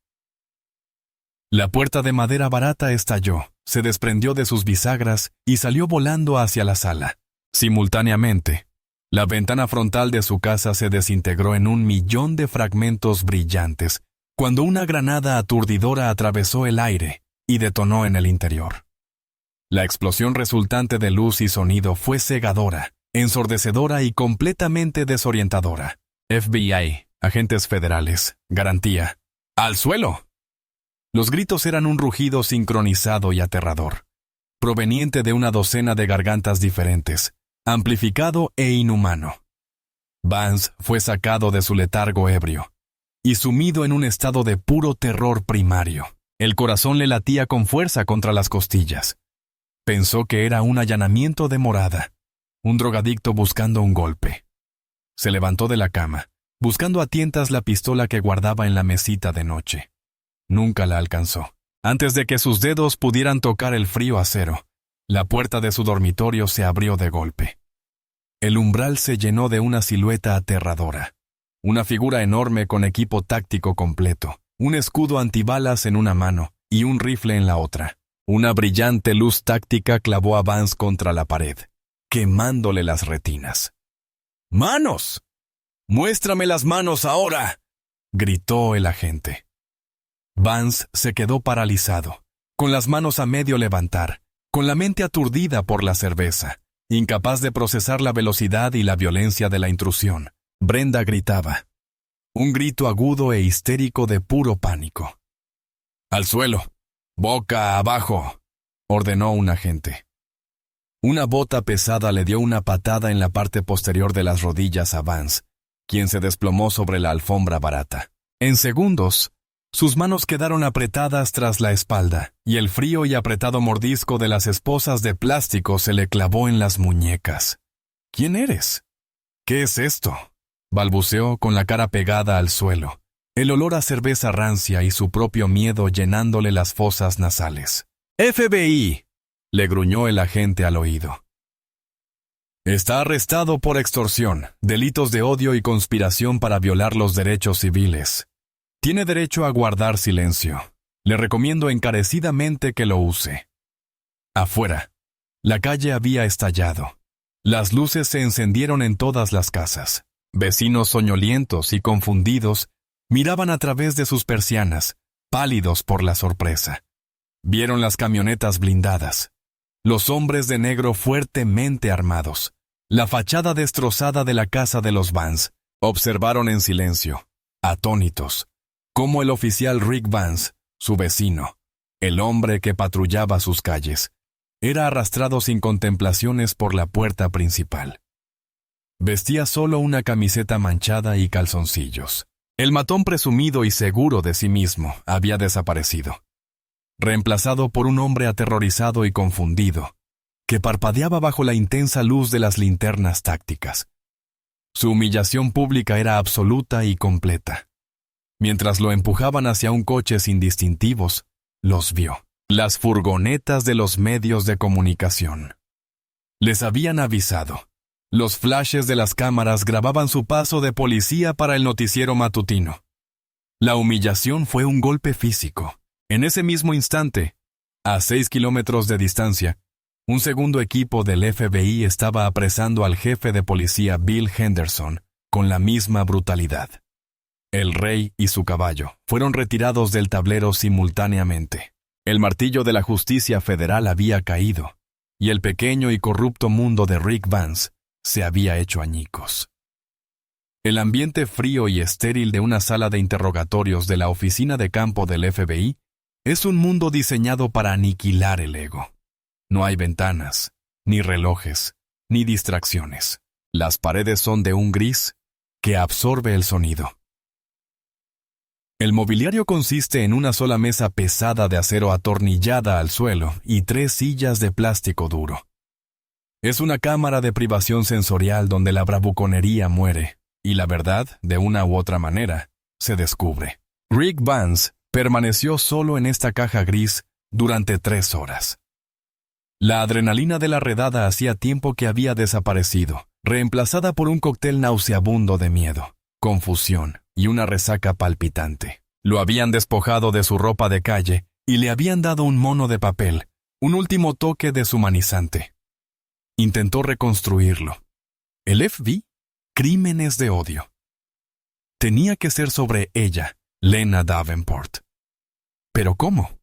La puerta de madera barata estalló, se desprendió de sus bisagras y salió volando hacia la sala. Simultáneamente, la ventana frontal de su casa se desintegró en 1.000.000 de fragmentos brillantes, cuando una granada aturdidora atravesó el aire y detonó en el interior. La explosión resultante de luz y sonido fue cegadora, ensordecedora y completamente desorientadora. FBI, agentes federales, garantía. ¡Al suelo! Los gritos eran un rugido sincronizado y aterrador, proveniente de una docena de gargantas diferentes, amplificado e inhumano. Vance fue sacado de su letargo ebrio y sumido en un estado de puro terror primario. El corazón le latía con fuerza contra las costillas. Pensó que era un allanamiento de morada, un drogadicto buscando un golpe. Se levantó de la cama, buscando a tientas la pistola que guardaba en la mesita de noche. Nunca la alcanzó. Antes de que sus dedos pudieran tocar el frío acero, la puerta de su dormitorio se abrió de golpe. El umbral se llenó de una silueta aterradora. Una figura enorme con equipo táctico completo, un escudo antibalas en una mano y un rifle en la otra. Una brillante luz táctica clavó a Vance contra la pared, quemándole las retinas. ¡Manos! ¡Muéstrame las manos ahora!, gritó el agente. Vance se quedó paralizado, con las manos a medio levantar, con la mente aturdida por la cerveza, incapaz de procesar la velocidad y la violencia de la intrusión. Brenda gritaba. Un grito agudo e histérico de puro pánico. ¡Al suelo! ¡Boca abajo!, ordenó un agente. Una bota pesada le dio una patada en la parte posterior de las rodillas a Vance, quien se desplomó sobre la alfombra barata. En segundos, sus manos quedaron apretadas tras la espalda, y el frío y apretado mordisco de las esposas de plástico se le clavó en las muñecas. ¿Quién eres? ¿Qué es esto?, balbuceó con la cara pegada al suelo, el olor a cerveza rancia y su propio miedo llenándole las fosas nasales. «FBI», le gruñó el agente al oído. «Está arrestado por extorsión, delitos de odio y conspiración para violar los derechos civiles. Tiene derecho a guardar silencio. Le recomiendo encarecidamente que lo use». Afuera, la calle había estallado. Las luces se encendieron en todas las casas. Vecinos soñolientos y confundidos miraban a través de sus persianas, pálidos por la sorpresa. Vieron las camionetas blindadas, los hombres de negro fuertemente armados, la fachada destrozada de la casa de los Vance. Observaron en silencio, atónitos, cómo el oficial Rick Vance, su vecino, el hombre que patrullaba sus calles, era arrastrado sin contemplaciones por la puerta principal. Vestía solo una camiseta manchada y calzoncillos. El matón presumido y seguro de sí mismo había desaparecido, reemplazado por un hombre aterrorizado y confundido, que parpadeaba bajo la intensa luz de las linternas tácticas. Su humillación pública era absoluta y completa. Mientras lo empujaban hacia un coche sin distintivos, los vio. Las furgonetas de los medios de comunicación. Les habían avisado. Los flashes de las cámaras grababan su paso de policía para el noticiero matutino. La humillación fue un golpe físico. En ese mismo instante, a 6 kilómetros de distancia, un segundo equipo del FBI estaba apresando al jefe de policía Bill Henderson con la misma brutalidad. El rey y su caballo fueron retirados del tablero simultáneamente. El martillo de la justicia federal había caído, y el pequeño y corrupto mundo de Rick Vance se había hecho añicos. El ambiente frío y estéril de una sala de interrogatorios de la oficina de campo del FBI es un mundo diseñado para aniquilar el ego. No hay ventanas, ni relojes, ni distracciones. Las paredes son de un gris que absorbe el sonido. El mobiliario consiste en una sola mesa pesada de acero atornillada al suelo y 3 sillas de plástico duro. Es una cámara de privación sensorial donde la bravuconería muere, y la verdad, de una u otra manera, se descubre. Rick Vance permaneció solo en esta caja gris durante 3 horas. La adrenalina de la redada hacía tiempo que había desaparecido, reemplazada por un cóctel nauseabundo de miedo, confusión y una resaca palpitante. Lo habían despojado de su ropa de calle y le habían dado un mono de papel, un último toque deshumanizante. Intentó reconstruirlo. El FBI, crímenes de odio. Tenía que ser sobre ella, Lena Davenport. ¿Pero cómo?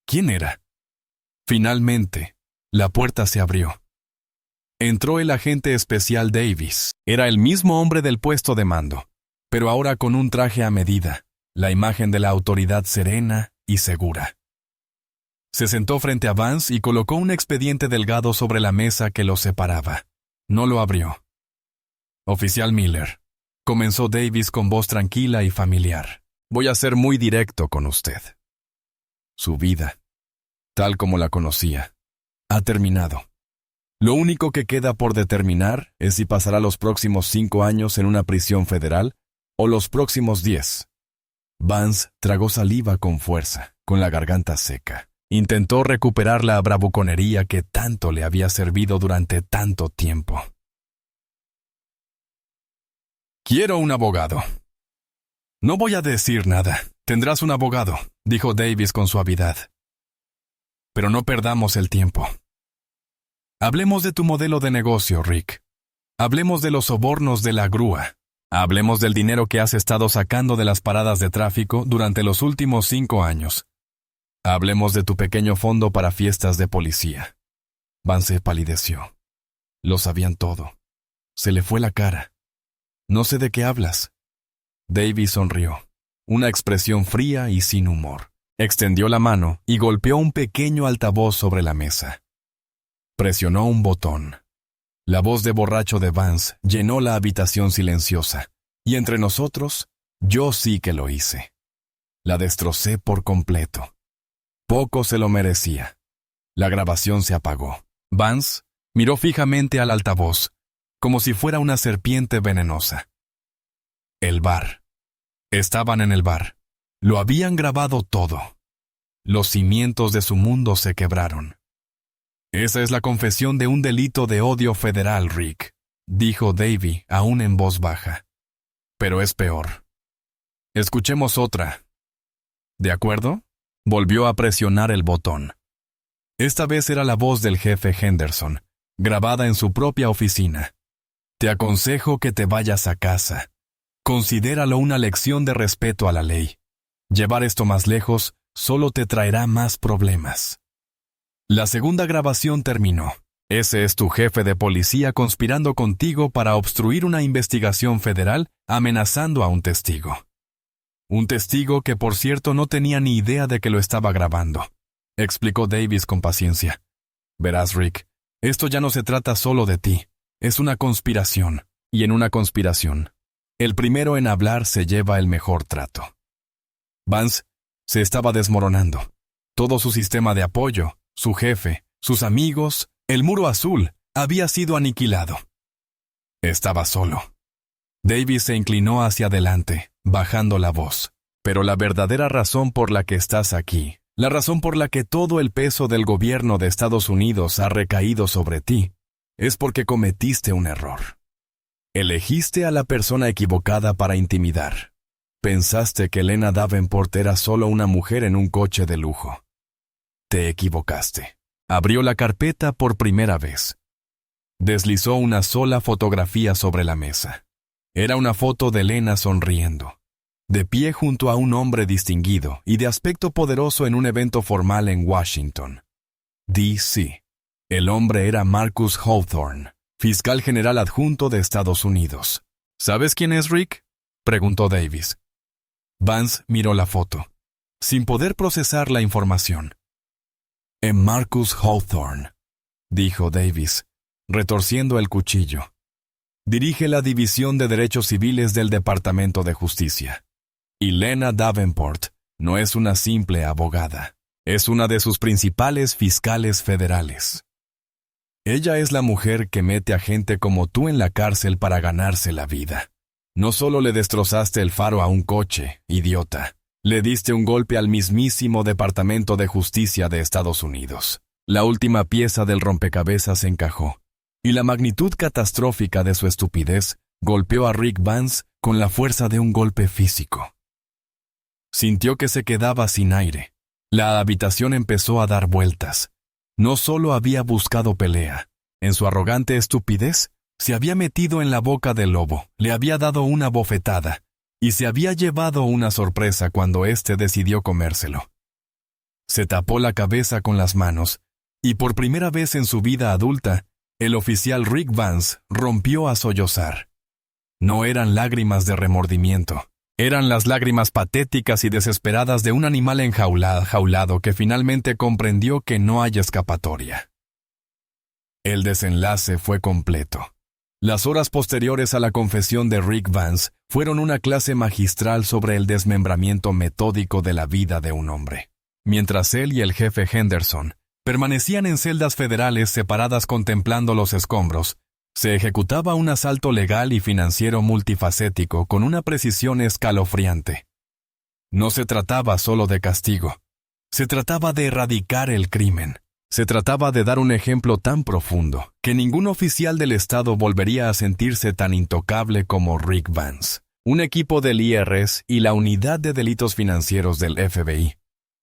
¿Quién era? Finalmente, la puerta se abrió. Entró el agente especial Davis. Era el mismo hombre del puesto de mando, pero ahora con un traje a medida, la imagen de la autoridad serena y segura. Se sentó frente a Vance y colocó un expediente delgado sobre la mesa que los separaba. No lo abrió. «Oficial Miller», comenzó Davis con voz tranquila y familiar. «Voy a ser muy directo con usted. Su vida, tal como la conocía, ha terminado. Lo único que queda por determinar es si pasará los próximos 5 años en una prisión federal o los próximos 10. Vance tragó saliva con fuerza, con la garganta seca. Intentó recuperar la bravuconería que tanto le había servido durante tanto tiempo. Quiero un abogado. No voy a decir nada. Tendrás un abogado, dijo Davis con suavidad. Pero no perdamos el tiempo. Hablemos de tu modelo de negocio, Rick. Hablemos de los sobornos de la grúa. Hablemos del dinero que has estado sacando de las paradas de tráfico durante los últimos 5 años. Hablemos de tu pequeño fondo para fiestas de policía. Vance palideció. Lo sabían todo. Se le fue la cara. No sé de qué hablas. Davis sonrió. Una expresión fría y sin humor. Extendió la mano y golpeó un pequeño altavoz sobre la mesa. Presionó un botón. La voz de borracho de Vance llenó la habitación silenciosa, y entre nosotros, yo sí que lo hice. La destrocé por completo. Poco se lo merecía. La grabación se apagó. Vance miró fijamente al altavoz, como si fuera una serpiente venenosa. El bar. Estaban en el bar. Lo habían grabado todo. Los cimientos de su mundo se quebraron. Esa es la confesión de un delito de odio federal, Rick, dijo Davy, aún en voz baja. Pero es peor. Escuchemos otra. ¿De acuerdo? Volvió a presionar el botón. Esta vez era la voz del jefe Henderson, grabada en su propia oficina. Te aconsejo que te vayas a casa. Considéralo una lección de respeto a la ley. Llevar esto más lejos solo te traerá más problemas. La segunda grabación terminó. Ese es tu jefe de policía conspirando contigo para obstruir una investigación federal, amenazando a un testigo. Un testigo que, por cierto, no tenía ni idea de que lo estaba grabando, explicó Davis con paciencia. Verás, Rick, esto ya no se trata solo de ti. Es una conspiración. Y en una conspiración, el primero en hablar se lleva el mejor trato. Vance se estaba desmoronando. Todo su sistema de apoyo, su jefe, sus amigos, el muro azul, había sido aniquilado. Estaba solo. Davis se inclinó hacia adelante, bajando la voz. Pero la verdadera razón por la que estás aquí, la razón por la que todo el peso del gobierno de Estados Unidos ha recaído sobre ti, es porque cometiste un error. Elegiste a la persona equivocada para intimidar. Pensaste que Lena Davenport era solo una mujer en un coche de lujo. Te equivocaste. Abrió la carpeta por primera vez. Deslizó una sola fotografía sobre la mesa. Era una foto de Lena sonriendo, de pie junto a un hombre distinguido y de aspecto poderoso en un evento formal en Washington, D.C. El hombre era Marcus Hawthorne, fiscal general adjunto de Estados Unidos. ¿Sabes quién es Rick?, preguntó Davis. Vance miró la foto, sin poder procesar la información. Marcus Hawthorne, dijo Davis, retorciendo el cuchillo. Dirige la División de Derechos Civiles del Departamento de Justicia. Y Lena Davenport no es una simple abogada, es una de sus principales fiscales federales. Ella es la mujer que mete a gente como tú en la cárcel para ganarse la vida. No solo le destrozaste el faro a un coche, idiota. Le diste un golpe al mismísimo Departamento de Justicia de Estados Unidos. La última pieza del rompecabezas encajó, y la magnitud catastrófica de su estupidez golpeó a Rick Vance con la fuerza de un golpe físico. Sintió que se quedaba sin aire. La habitación empezó a dar vueltas. No solo había buscado pelea, en su arrogante estupidez, se había metido en la boca del lobo, le había dado una bofetada, y se había llevado una sorpresa cuando éste decidió comérselo. Se tapó la cabeza con las manos, y por primera vez en su vida adulta, el oficial Rick Vance rompió a sollozar. No eran lágrimas de remordimiento, eran las lágrimas patéticas y desesperadas de un animal enjaulado que finalmente comprendió que no hay escapatoria. El desenlace fue completo. Las horas posteriores a la confesión de Rick Vance fueron una clase magistral sobre el desmembramiento metódico de la vida de un hombre. Mientras él y el jefe Henderson Permanecían en celdas federales separadas contemplando los escombros. Se ejecutaba un asalto legal y financiero multifacético con una precisión escalofriante. No se trataba solo de castigo. Se trataba de erradicar el crimen. Se trataba de dar un ejemplo tan profundo que ningún oficial del Estado volvería a sentirse tan intocable como Rick Vance. Un equipo del IRS y la Unidad de Delitos Financieros del FBI,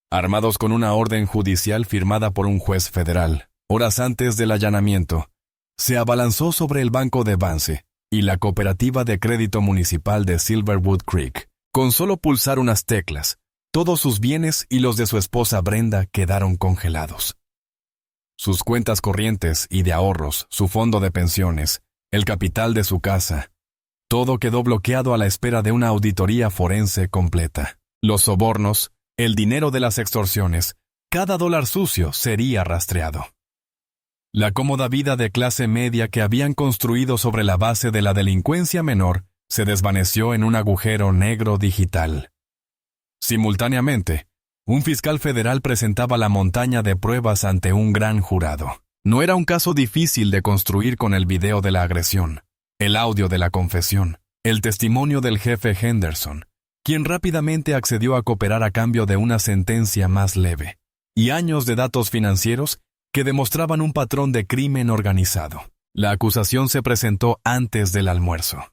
armados con una orden judicial firmada por un juez federal, horas antes del allanamiento, se abalanzó sobre el banco de Vance y la cooperativa de crédito municipal de Silverwood Creek. Con solo pulsar unas teclas, todos sus bienes y los de su esposa Brenda quedaron congelados. Sus cuentas corrientes y de ahorros, su fondo de pensiones, el capital de su casa, todo quedó bloqueado a la espera de una auditoría forense completa. Los sobornos, el dinero de las extorsiones, cada dólar sucio sería rastreado. La cómoda vida de clase media que habían construido sobre la base de la delincuencia menor se desvaneció en un agujero negro digital. Simultáneamente, un fiscal federal presentaba la montaña de pruebas ante un gran jurado. No era un caso difícil de construir con el video de la agresión, el audio de la confesión, el testimonio del jefe Henderson, quien rápidamente accedió a cooperar a cambio de una sentencia más leve, y años de datos financieros que demostraban un patrón de crimen organizado. La acusación se presentó antes del almuerzo.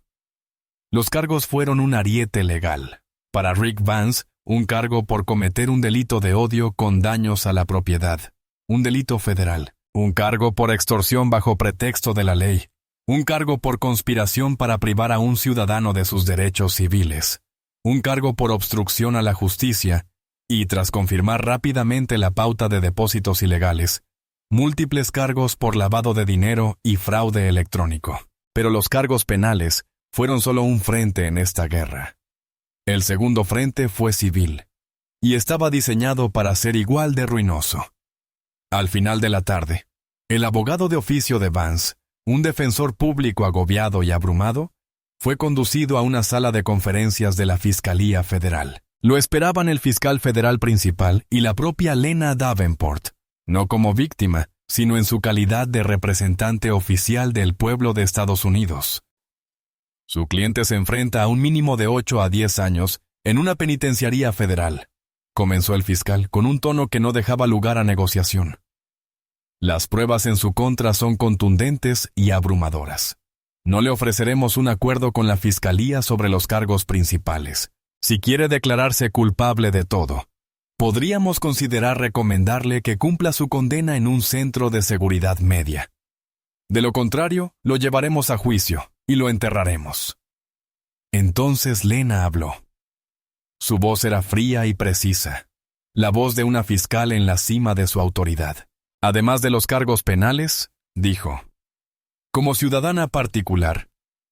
Los cargos fueron un ariete legal. Para Rick Vance, un cargo por cometer un delito de odio con daños a la propiedad, un delito federal, un cargo por extorsión bajo pretexto de la ley, un cargo por conspiración para privar a un ciudadano de sus derechos civiles, un cargo por obstrucción a la justicia y, tras confirmar rápidamente la pauta de depósitos ilegales, múltiples cargos por lavado de dinero y fraude electrónico. Pero los cargos penales fueron solo un frente en esta guerra. El segundo frente fue civil, y estaba diseñado para ser igual de ruinoso. Al final de la tarde, el abogado de oficio de Vance, un defensor público agobiado y abrumado, fue conducido a una sala de conferencias de la Fiscalía Federal. Lo esperaban el fiscal federal principal y la propia Lena Davenport, no como víctima, sino en su calidad de representante oficial del pueblo de Estados Unidos. Su cliente se enfrenta a un mínimo de 8 a 10 años en una penitenciaría federal, comenzó el fiscal con un tono que no dejaba lugar a negociación. Las pruebas en su contra son contundentes y abrumadoras. No le ofreceremos un acuerdo con la fiscalía sobre los cargos principales. Si quiere declararse culpable de todo, podríamos considerar recomendarle que cumpla su condena en un centro de seguridad media. De lo contrario, lo llevaremos a juicio y lo enterraremos. Entonces Lena habló. Su voz era fría y precisa, la voz de una fiscal en la cima de su autoridad. Además de los cargos penales, dijo: como ciudadana particular,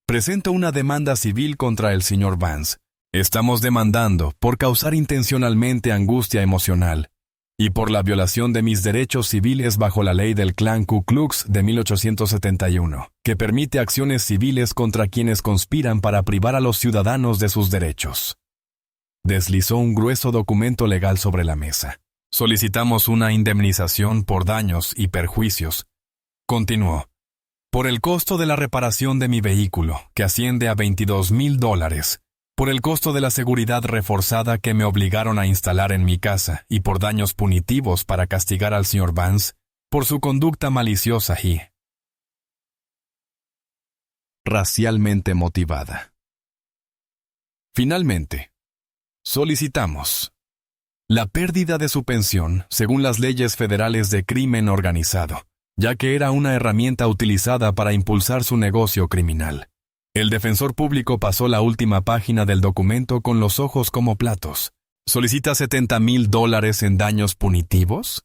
presento una demanda civil contra el señor Vance. Estamos demandando por causar intencionalmente angustia emocional y por la violación de mis derechos civiles bajo la ley del Clan Ku Klux de 1871, que permite acciones civiles contra quienes conspiran para privar a los ciudadanos de sus derechos. Deslizó un grueso documento legal sobre la mesa. Solicitamos una indemnización por daños y perjuicios. Continuó. Por el costo de la reparación de mi vehículo, que asciende a $22,000, por el costo de la seguridad reforzada que me obligaron a instalar en mi casa y por daños punitivos para castigar al señor Vance por su conducta maliciosa y racialmente motivada. Finalmente, solicitamos la pérdida de su pensión según las leyes federales de crimen organizado, ya que era una herramienta utilizada para impulsar su negocio criminal. El defensor público pasó la última página del documento con los ojos como platos. ¿Solicita $70,000 en daños punitivos?,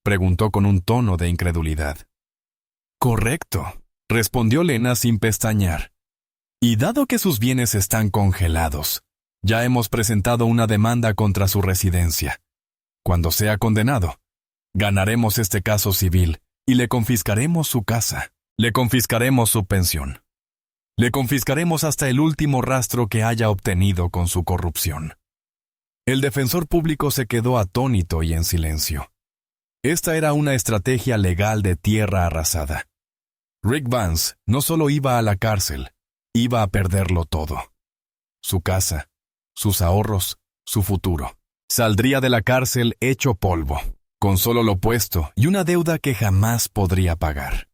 preguntó con un tono de incredulidad. Correcto, respondió Lena sin pestañear. Y dado que sus bienes están congelados, ya hemos presentado una demanda contra su residencia. Cuando sea condenado, ganaremos este caso civil y le confiscaremos su casa, le confiscaremos su pensión. Le confiscaremos hasta el último rastro que haya obtenido con su corrupción. El defensor público se quedó atónito y en silencio. Esta era una estrategia legal de tierra arrasada. Rick Vance no solo iba a la cárcel, iba a perderlo todo. Su casa, sus ahorros, su futuro. Saldría de la cárcel hecho polvo, con solo lo puesto y una deuda que jamás podría pagar.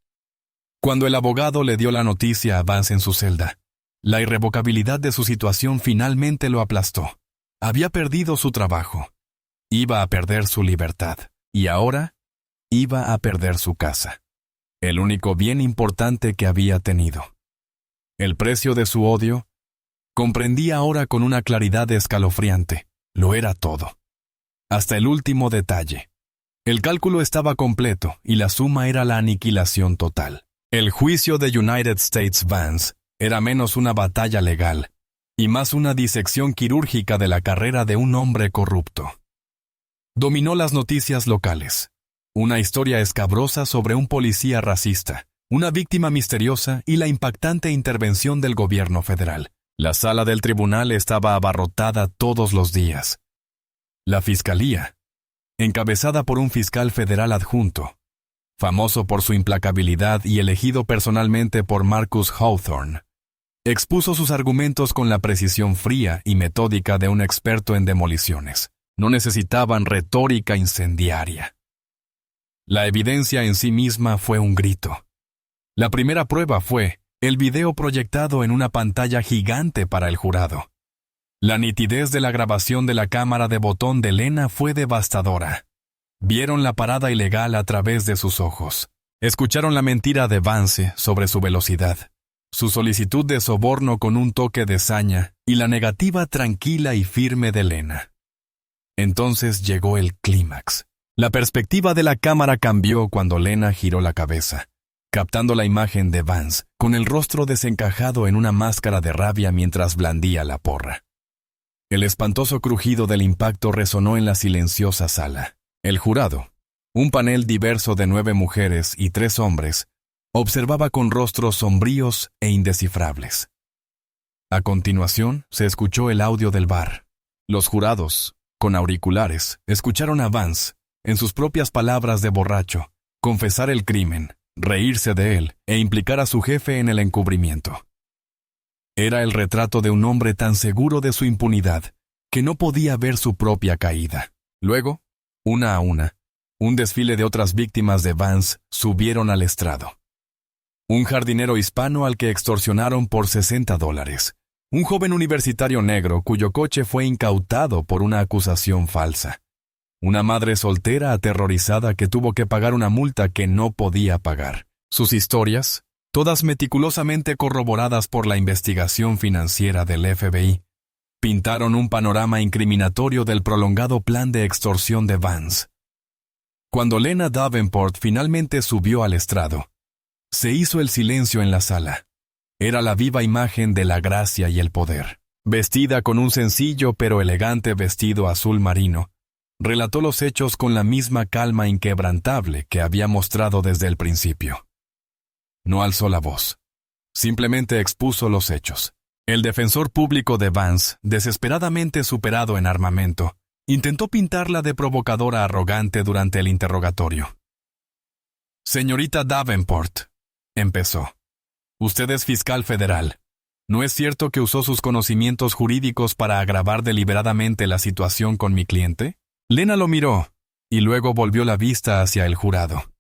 Cuando el abogado le dio la noticia a Vance en su celda, la irrevocabilidad de su situación finalmente lo aplastó. Había perdido su trabajo, iba a perder su libertad y ahora iba a perder su casa, el único bien importante que había tenido. El precio de su odio, comprendía ahora con una claridad escalofriante, lo era todo. Hasta el último detalle. El cálculo estaba completo y la suma era la aniquilación total. El juicio de United States Vance era menos una batalla legal y más una disección quirúrgica de la carrera de un hombre corrupto. Dominó las noticias locales. Una historia escabrosa sobre un policía racista, una víctima misteriosa y la impactante intervención del gobierno federal. La sala del tribunal estaba abarrotada todos los días. La fiscalía, encabezada por un fiscal federal adjunto, famoso por su implacabilidad y elegido personalmente por Marcus Hawthorne, expuso sus argumentos con la precisión fría y metódica de un experto en demoliciones. No necesitaban retórica incendiaria. La evidencia en sí misma fue un grito. La primera prueba fue el video proyectado en una pantalla gigante para el jurado. La nitidez de la grabación de la cámara de botón de Lena fue devastadora. Vieron la parada ilegal a través de sus ojos. Escucharon la mentira de Vance sobre su velocidad, su solicitud de soborno con un toque de saña y la negativa tranquila y firme de Lena. Entonces llegó el clímax. La perspectiva de la cámara cambió cuando Lena giró la cabeza, captando la imagen de Vance, con el rostro desencajado en una máscara de rabia mientras blandía la porra. El espantoso crujido del impacto resonó en la silenciosa sala. El jurado, un panel diverso de 9 mujeres y 3 hombres, observaba con rostros sombríos e indescifrables. A continuación, se escuchó el audio del bar. Los jurados, con auriculares, escucharon a Vance, en sus propias palabras de borracho, confesar el crimen, reírse de él e implicar a su jefe en el encubrimiento. Era el retrato de un hombre tan seguro de su impunidad que no podía ver su propia caída. Luego, una a una, un desfile de otras víctimas de Vance subieron al estrado. Un jardinero hispano al que extorsionaron por $60. Un joven universitario negro cuyo coche fue incautado por una acusación falsa. Una madre soltera aterrorizada que tuvo que pagar una multa que no podía pagar. Sus historias, todas meticulosamente corroboradas por la investigación financiera del FBI, pintaron un panorama incriminatorio del prolongado plan de extorsión de Vance. Cuando Lena Davenport finalmente subió al estrado, se hizo el silencio en la sala. Era la viva imagen de la gracia y el poder. Vestida con un sencillo pero elegante vestido azul marino, relató los hechos con la misma calma inquebrantable que había mostrado desde el principio. No alzó la voz. Simplemente expuso los hechos. El defensor público de Vance, desesperadamente superado en armamento, intentó pintarla de provocadora arrogante durante el interrogatorio. «Señorita Davenport», empezó, «usted es fiscal federal. ¿No es cierto que usó sus conocimientos jurídicos para agravar deliberadamente la situación con mi cliente?» Lena lo miró, y luego volvió la vista hacia el jurado.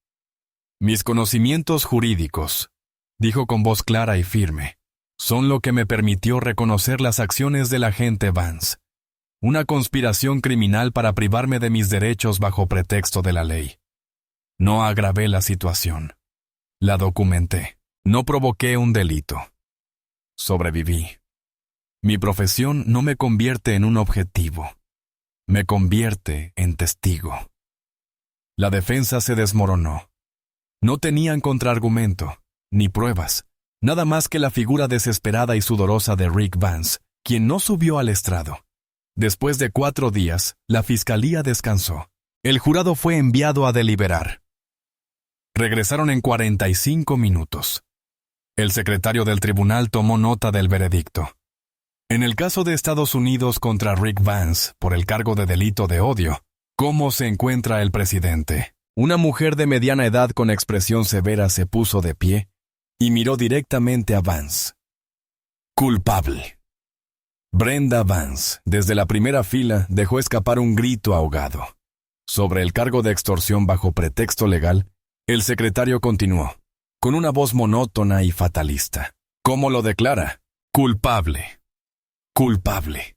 «Mis conocimientos jurídicos», dijo con voz clara y firme, «son lo que me permitió reconocer las acciones del agente Vance. Una conspiración criminal para privarme de mis derechos bajo pretexto de la ley. No agravé la situación. La documenté. No provoqué un delito. Sobreviví. Mi profesión no me convierte en un objetivo. Me convierte en testigo». La defensa se desmoronó. No tenían contraargumento, ni pruebas, nada más que la figura desesperada y sudorosa de Rick Vance, quien no subió al estrado. Después de 4 días, la fiscalía descansó. El jurado fue enviado a deliberar. Regresaron en 45 minutos. El secretario del tribunal tomó nota del veredicto. En el caso de Estados Unidos contra Rick Vance por el cargo de delito de odio, ¿cómo se encuentra el presidente? Una mujer de mediana edad con expresión severa se puso de pie y miró directamente a Vance. Culpable. Brenda Vance, desde la primera fila, dejó escapar un grito ahogado. Sobre el cargo de extorsión bajo pretexto legal, el secretario continuó, con una voz monótona y fatalista. ¿Cómo lo declara? Culpable. Culpable.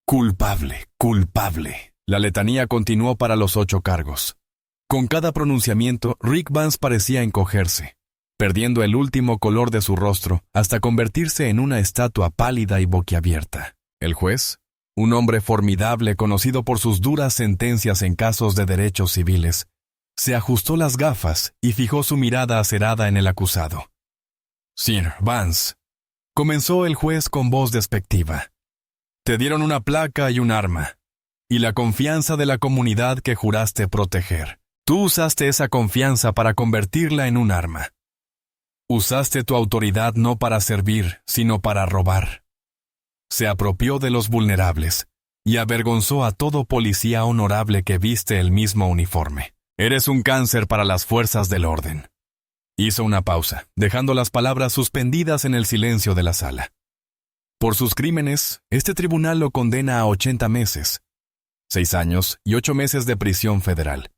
Culpable. Culpable. La letanía continuó para los 8 cargos. Con cada pronunciamiento, Rick Vance parecía encogerse, perdiendo el último color de su rostro hasta convertirse en una estatua pálida y boquiabierta. El juez, un hombre formidable conocido por sus duras sentencias en casos de derechos civiles, se ajustó las gafas y fijó su mirada acerada en el acusado. Sir Vance, comenzó el juez con voz despectiva. Te dieron una placa y un arma, y la confianza de la comunidad que juraste proteger. Tú usaste esa confianza para convertirla en un arma. Usaste tu autoridad no para servir, sino para robar. Se apropió de los vulnerables y avergonzó a todo policía honorable que viste el mismo uniforme. Eres un cáncer para las fuerzas del orden. Hizo una pausa, dejando las palabras suspendidas en el silencio de la sala. Por sus crímenes, este tribunal lo condena a 80 meses, 6 años y 8 meses de prisión federal.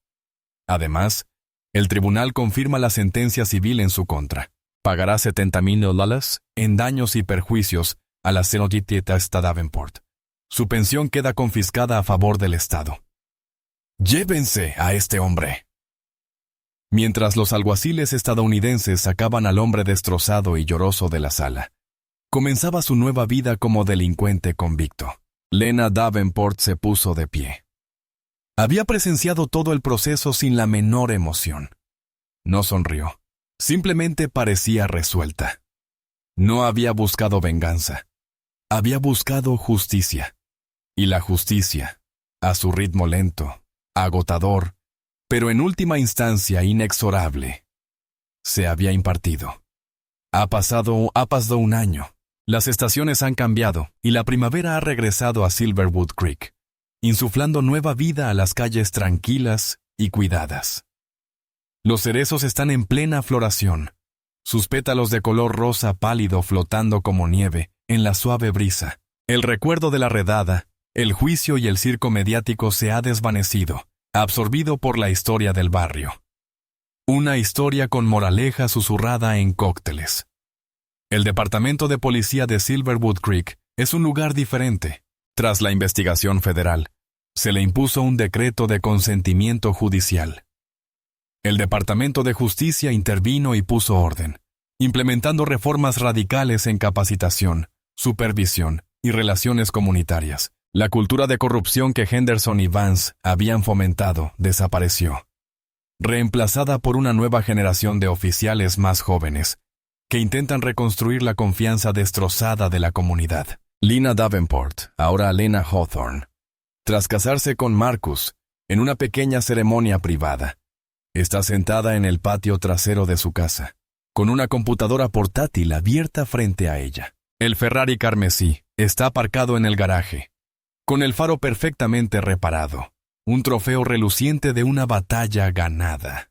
Además, el tribunal confirma la sentencia civil en su contra. Pagará $70,000 en daños y perjuicios a la señorita Davenport. Su pensión queda confiscada a favor del Estado. ¡Llévense a este hombre! Mientras los alguaciles estadounidenses sacaban al hombre destrozado y lloroso de la sala, comenzaba su nueva vida como delincuente convicto. Lena Davenport se puso de pie. Había presenciado todo el proceso sin la menor emoción. No sonrió. Simplemente parecía resuelta. No había buscado venganza. Había buscado justicia. Y la justicia, a su ritmo lento, agotador, pero en última instancia inexorable, se había impartido. Ha pasado un año. Las estaciones han cambiado y la primavera ha regresado a Silverwood Creek, insuflando nueva vida a las calles tranquilas y cuidadas. Los cerezos están en plena floración, sus pétalos de color rosa pálido flotando como nieve en la suave brisa. El recuerdo de la redada, el juicio y el circo mediático se ha desvanecido, absorbido por la historia del barrio. Una historia con moraleja susurrada en cócteles. El Departamento de Policía de Silverwood Creek es un lugar diferente. Tras la investigación federal, se le impuso un decreto de consentimiento judicial. El Departamento de Justicia intervino y puso orden, implementando reformas radicales en capacitación, supervisión y relaciones comunitarias. La cultura de corrupción que Henderson y Vance habían fomentado desapareció, reemplazada por una nueva generación de oficiales más jóvenes, que intentan reconstruir la confianza destrozada de la comunidad. Lena Davenport, ahora Lena Hawthorne, tras casarse con Marcus, en una pequeña ceremonia privada, está sentada en el patio trasero de su casa, con una computadora portátil abierta frente a ella. El Ferrari carmesí está aparcado en el garaje, con el faro perfectamente reparado, un trofeo reluciente de una batalla ganada.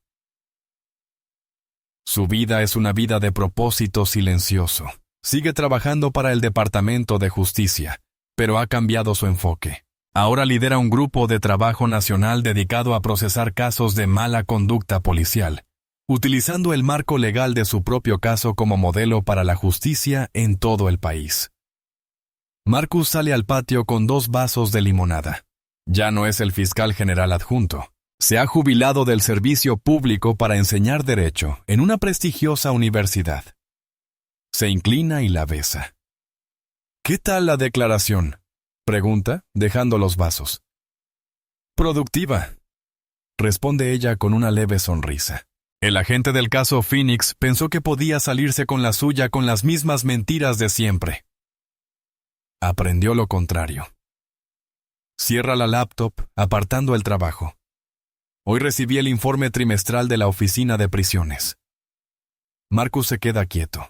Su vida es una vida de propósito silencioso. Sigue trabajando para el Departamento de Justicia, pero ha cambiado su enfoque. Ahora lidera un grupo de trabajo nacional dedicado a procesar casos de mala conducta policial, utilizando el marco legal de su propio caso como modelo para la justicia en todo el país. Marcus sale al patio con 2 vasos de limonada. Ya no es el fiscal general adjunto. Se ha jubilado del servicio público para enseñar derecho en una prestigiosa universidad. Se inclina y la besa. ¿Qué tal la declaración?, pregunta, dejando los vasos. Productiva, responde ella con una leve sonrisa. El agente del caso Phoenix pensó que podía salirse con la suya con las mismas mentiras de siempre. Aprendió lo contrario. Cierra la laptop, apartando el trabajo. Hoy recibí el informe trimestral de la oficina de prisiones. Marcus se queda quieto.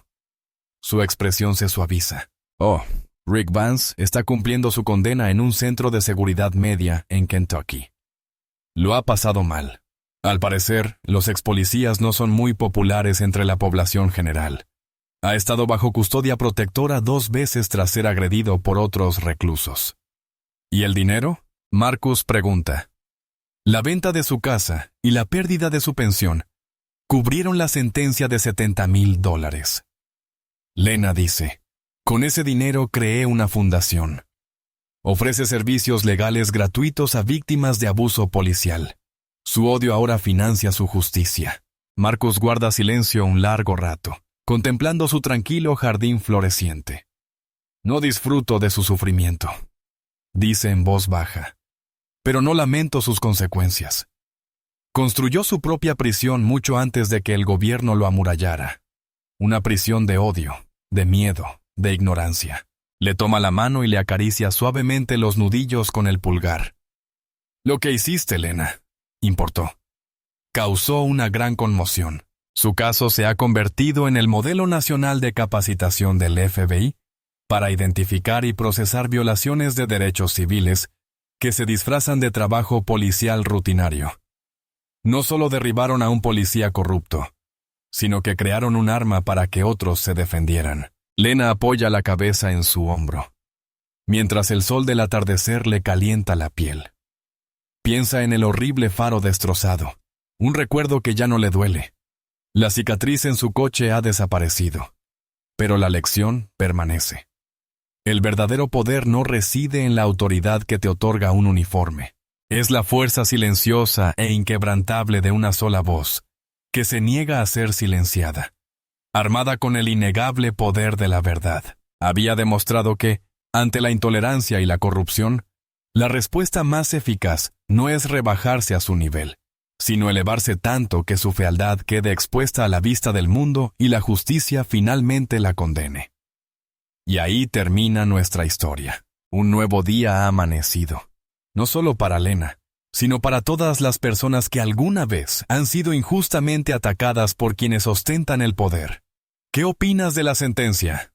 Su expresión se suaviza. Oh, Rick Vance está cumpliendo su condena en un centro de seguridad media en Kentucky. Lo ha pasado mal, Al parecer, los expolicías no son muy populares entre la población general. Ha estado bajo custodia protectora 2 veces tras ser agredido por otros reclusos. ¿Y el dinero? Marcus pregunta. La venta de su casa y la pérdida de su pensión cubrieron la sentencia de $70,000. Lena dice, con ese dinero creé una fundación. Ofrece servicios legales gratuitos a víctimas de abuso policial. Su odio ahora financia su justicia. Marcus guarda silencio un largo rato, contemplando su tranquilo jardín floreciente. No disfruto de su sufrimiento, dice en voz baja, pero no lamento sus consecuencias. Construyó su propia prisión mucho antes de que el gobierno lo amurallara. Una prisión de odio, de miedo, de ignorancia. Le toma la mano y le acaricia suavemente los nudillos con el pulgar. Lo que hiciste, Lena, importó. Causó una gran conmoción. Su caso se ha convertido en el modelo nacional de capacitación del FBI para identificar y procesar violaciones de derechos civiles que se disfrazan de trabajo policial rutinario. No solo derribaron a un policía corrupto, sino que crearon un arma para que otros se defendieran. Lena apoya la cabeza en su hombro, mientras el sol del atardecer le calienta la piel. Piensa en el horrible faro destrozado, un recuerdo que ya no le duele. La cicatriz en su coche ha desaparecido, pero la lección permanece. El verdadero poder no reside en la autoridad que te otorga un uniforme. Es la fuerza silenciosa e inquebrantable de una sola voz, que se niega a ser silenciada. Armada con el innegable poder de la verdad, había demostrado que, ante la intolerancia y la corrupción, la respuesta más eficaz no es rebajarse a su nivel, sino elevarse tanto que su fealdad quede expuesta a la vista del mundo y la justicia finalmente la condene. Y ahí termina nuestra historia. Un nuevo día ha amanecido. No solo para Lena, sino para todas las personas que alguna vez han sido injustamente atacadas por quienes ostentan el poder. ¿Qué opinas de la sentencia?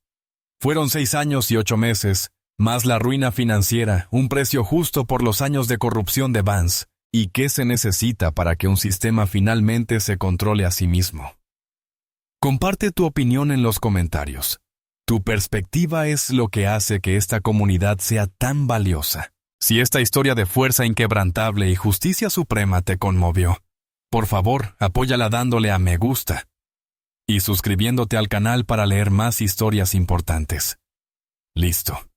Fueron 6 años y 8 meses, más la ruina financiera, un precio justo por los años de corrupción de Vance. ¿Y qué se necesita para que un sistema finalmente se controle a sí mismo? Comparte tu opinión en los comentarios. Tu perspectiva es lo que hace que esta comunidad sea tan valiosa. Si esta historia de fuerza inquebrantable y justicia suprema te conmovió, por favor, apóyala dándole a me gusta y suscribiéndote al canal para leer más historias importantes. Listo.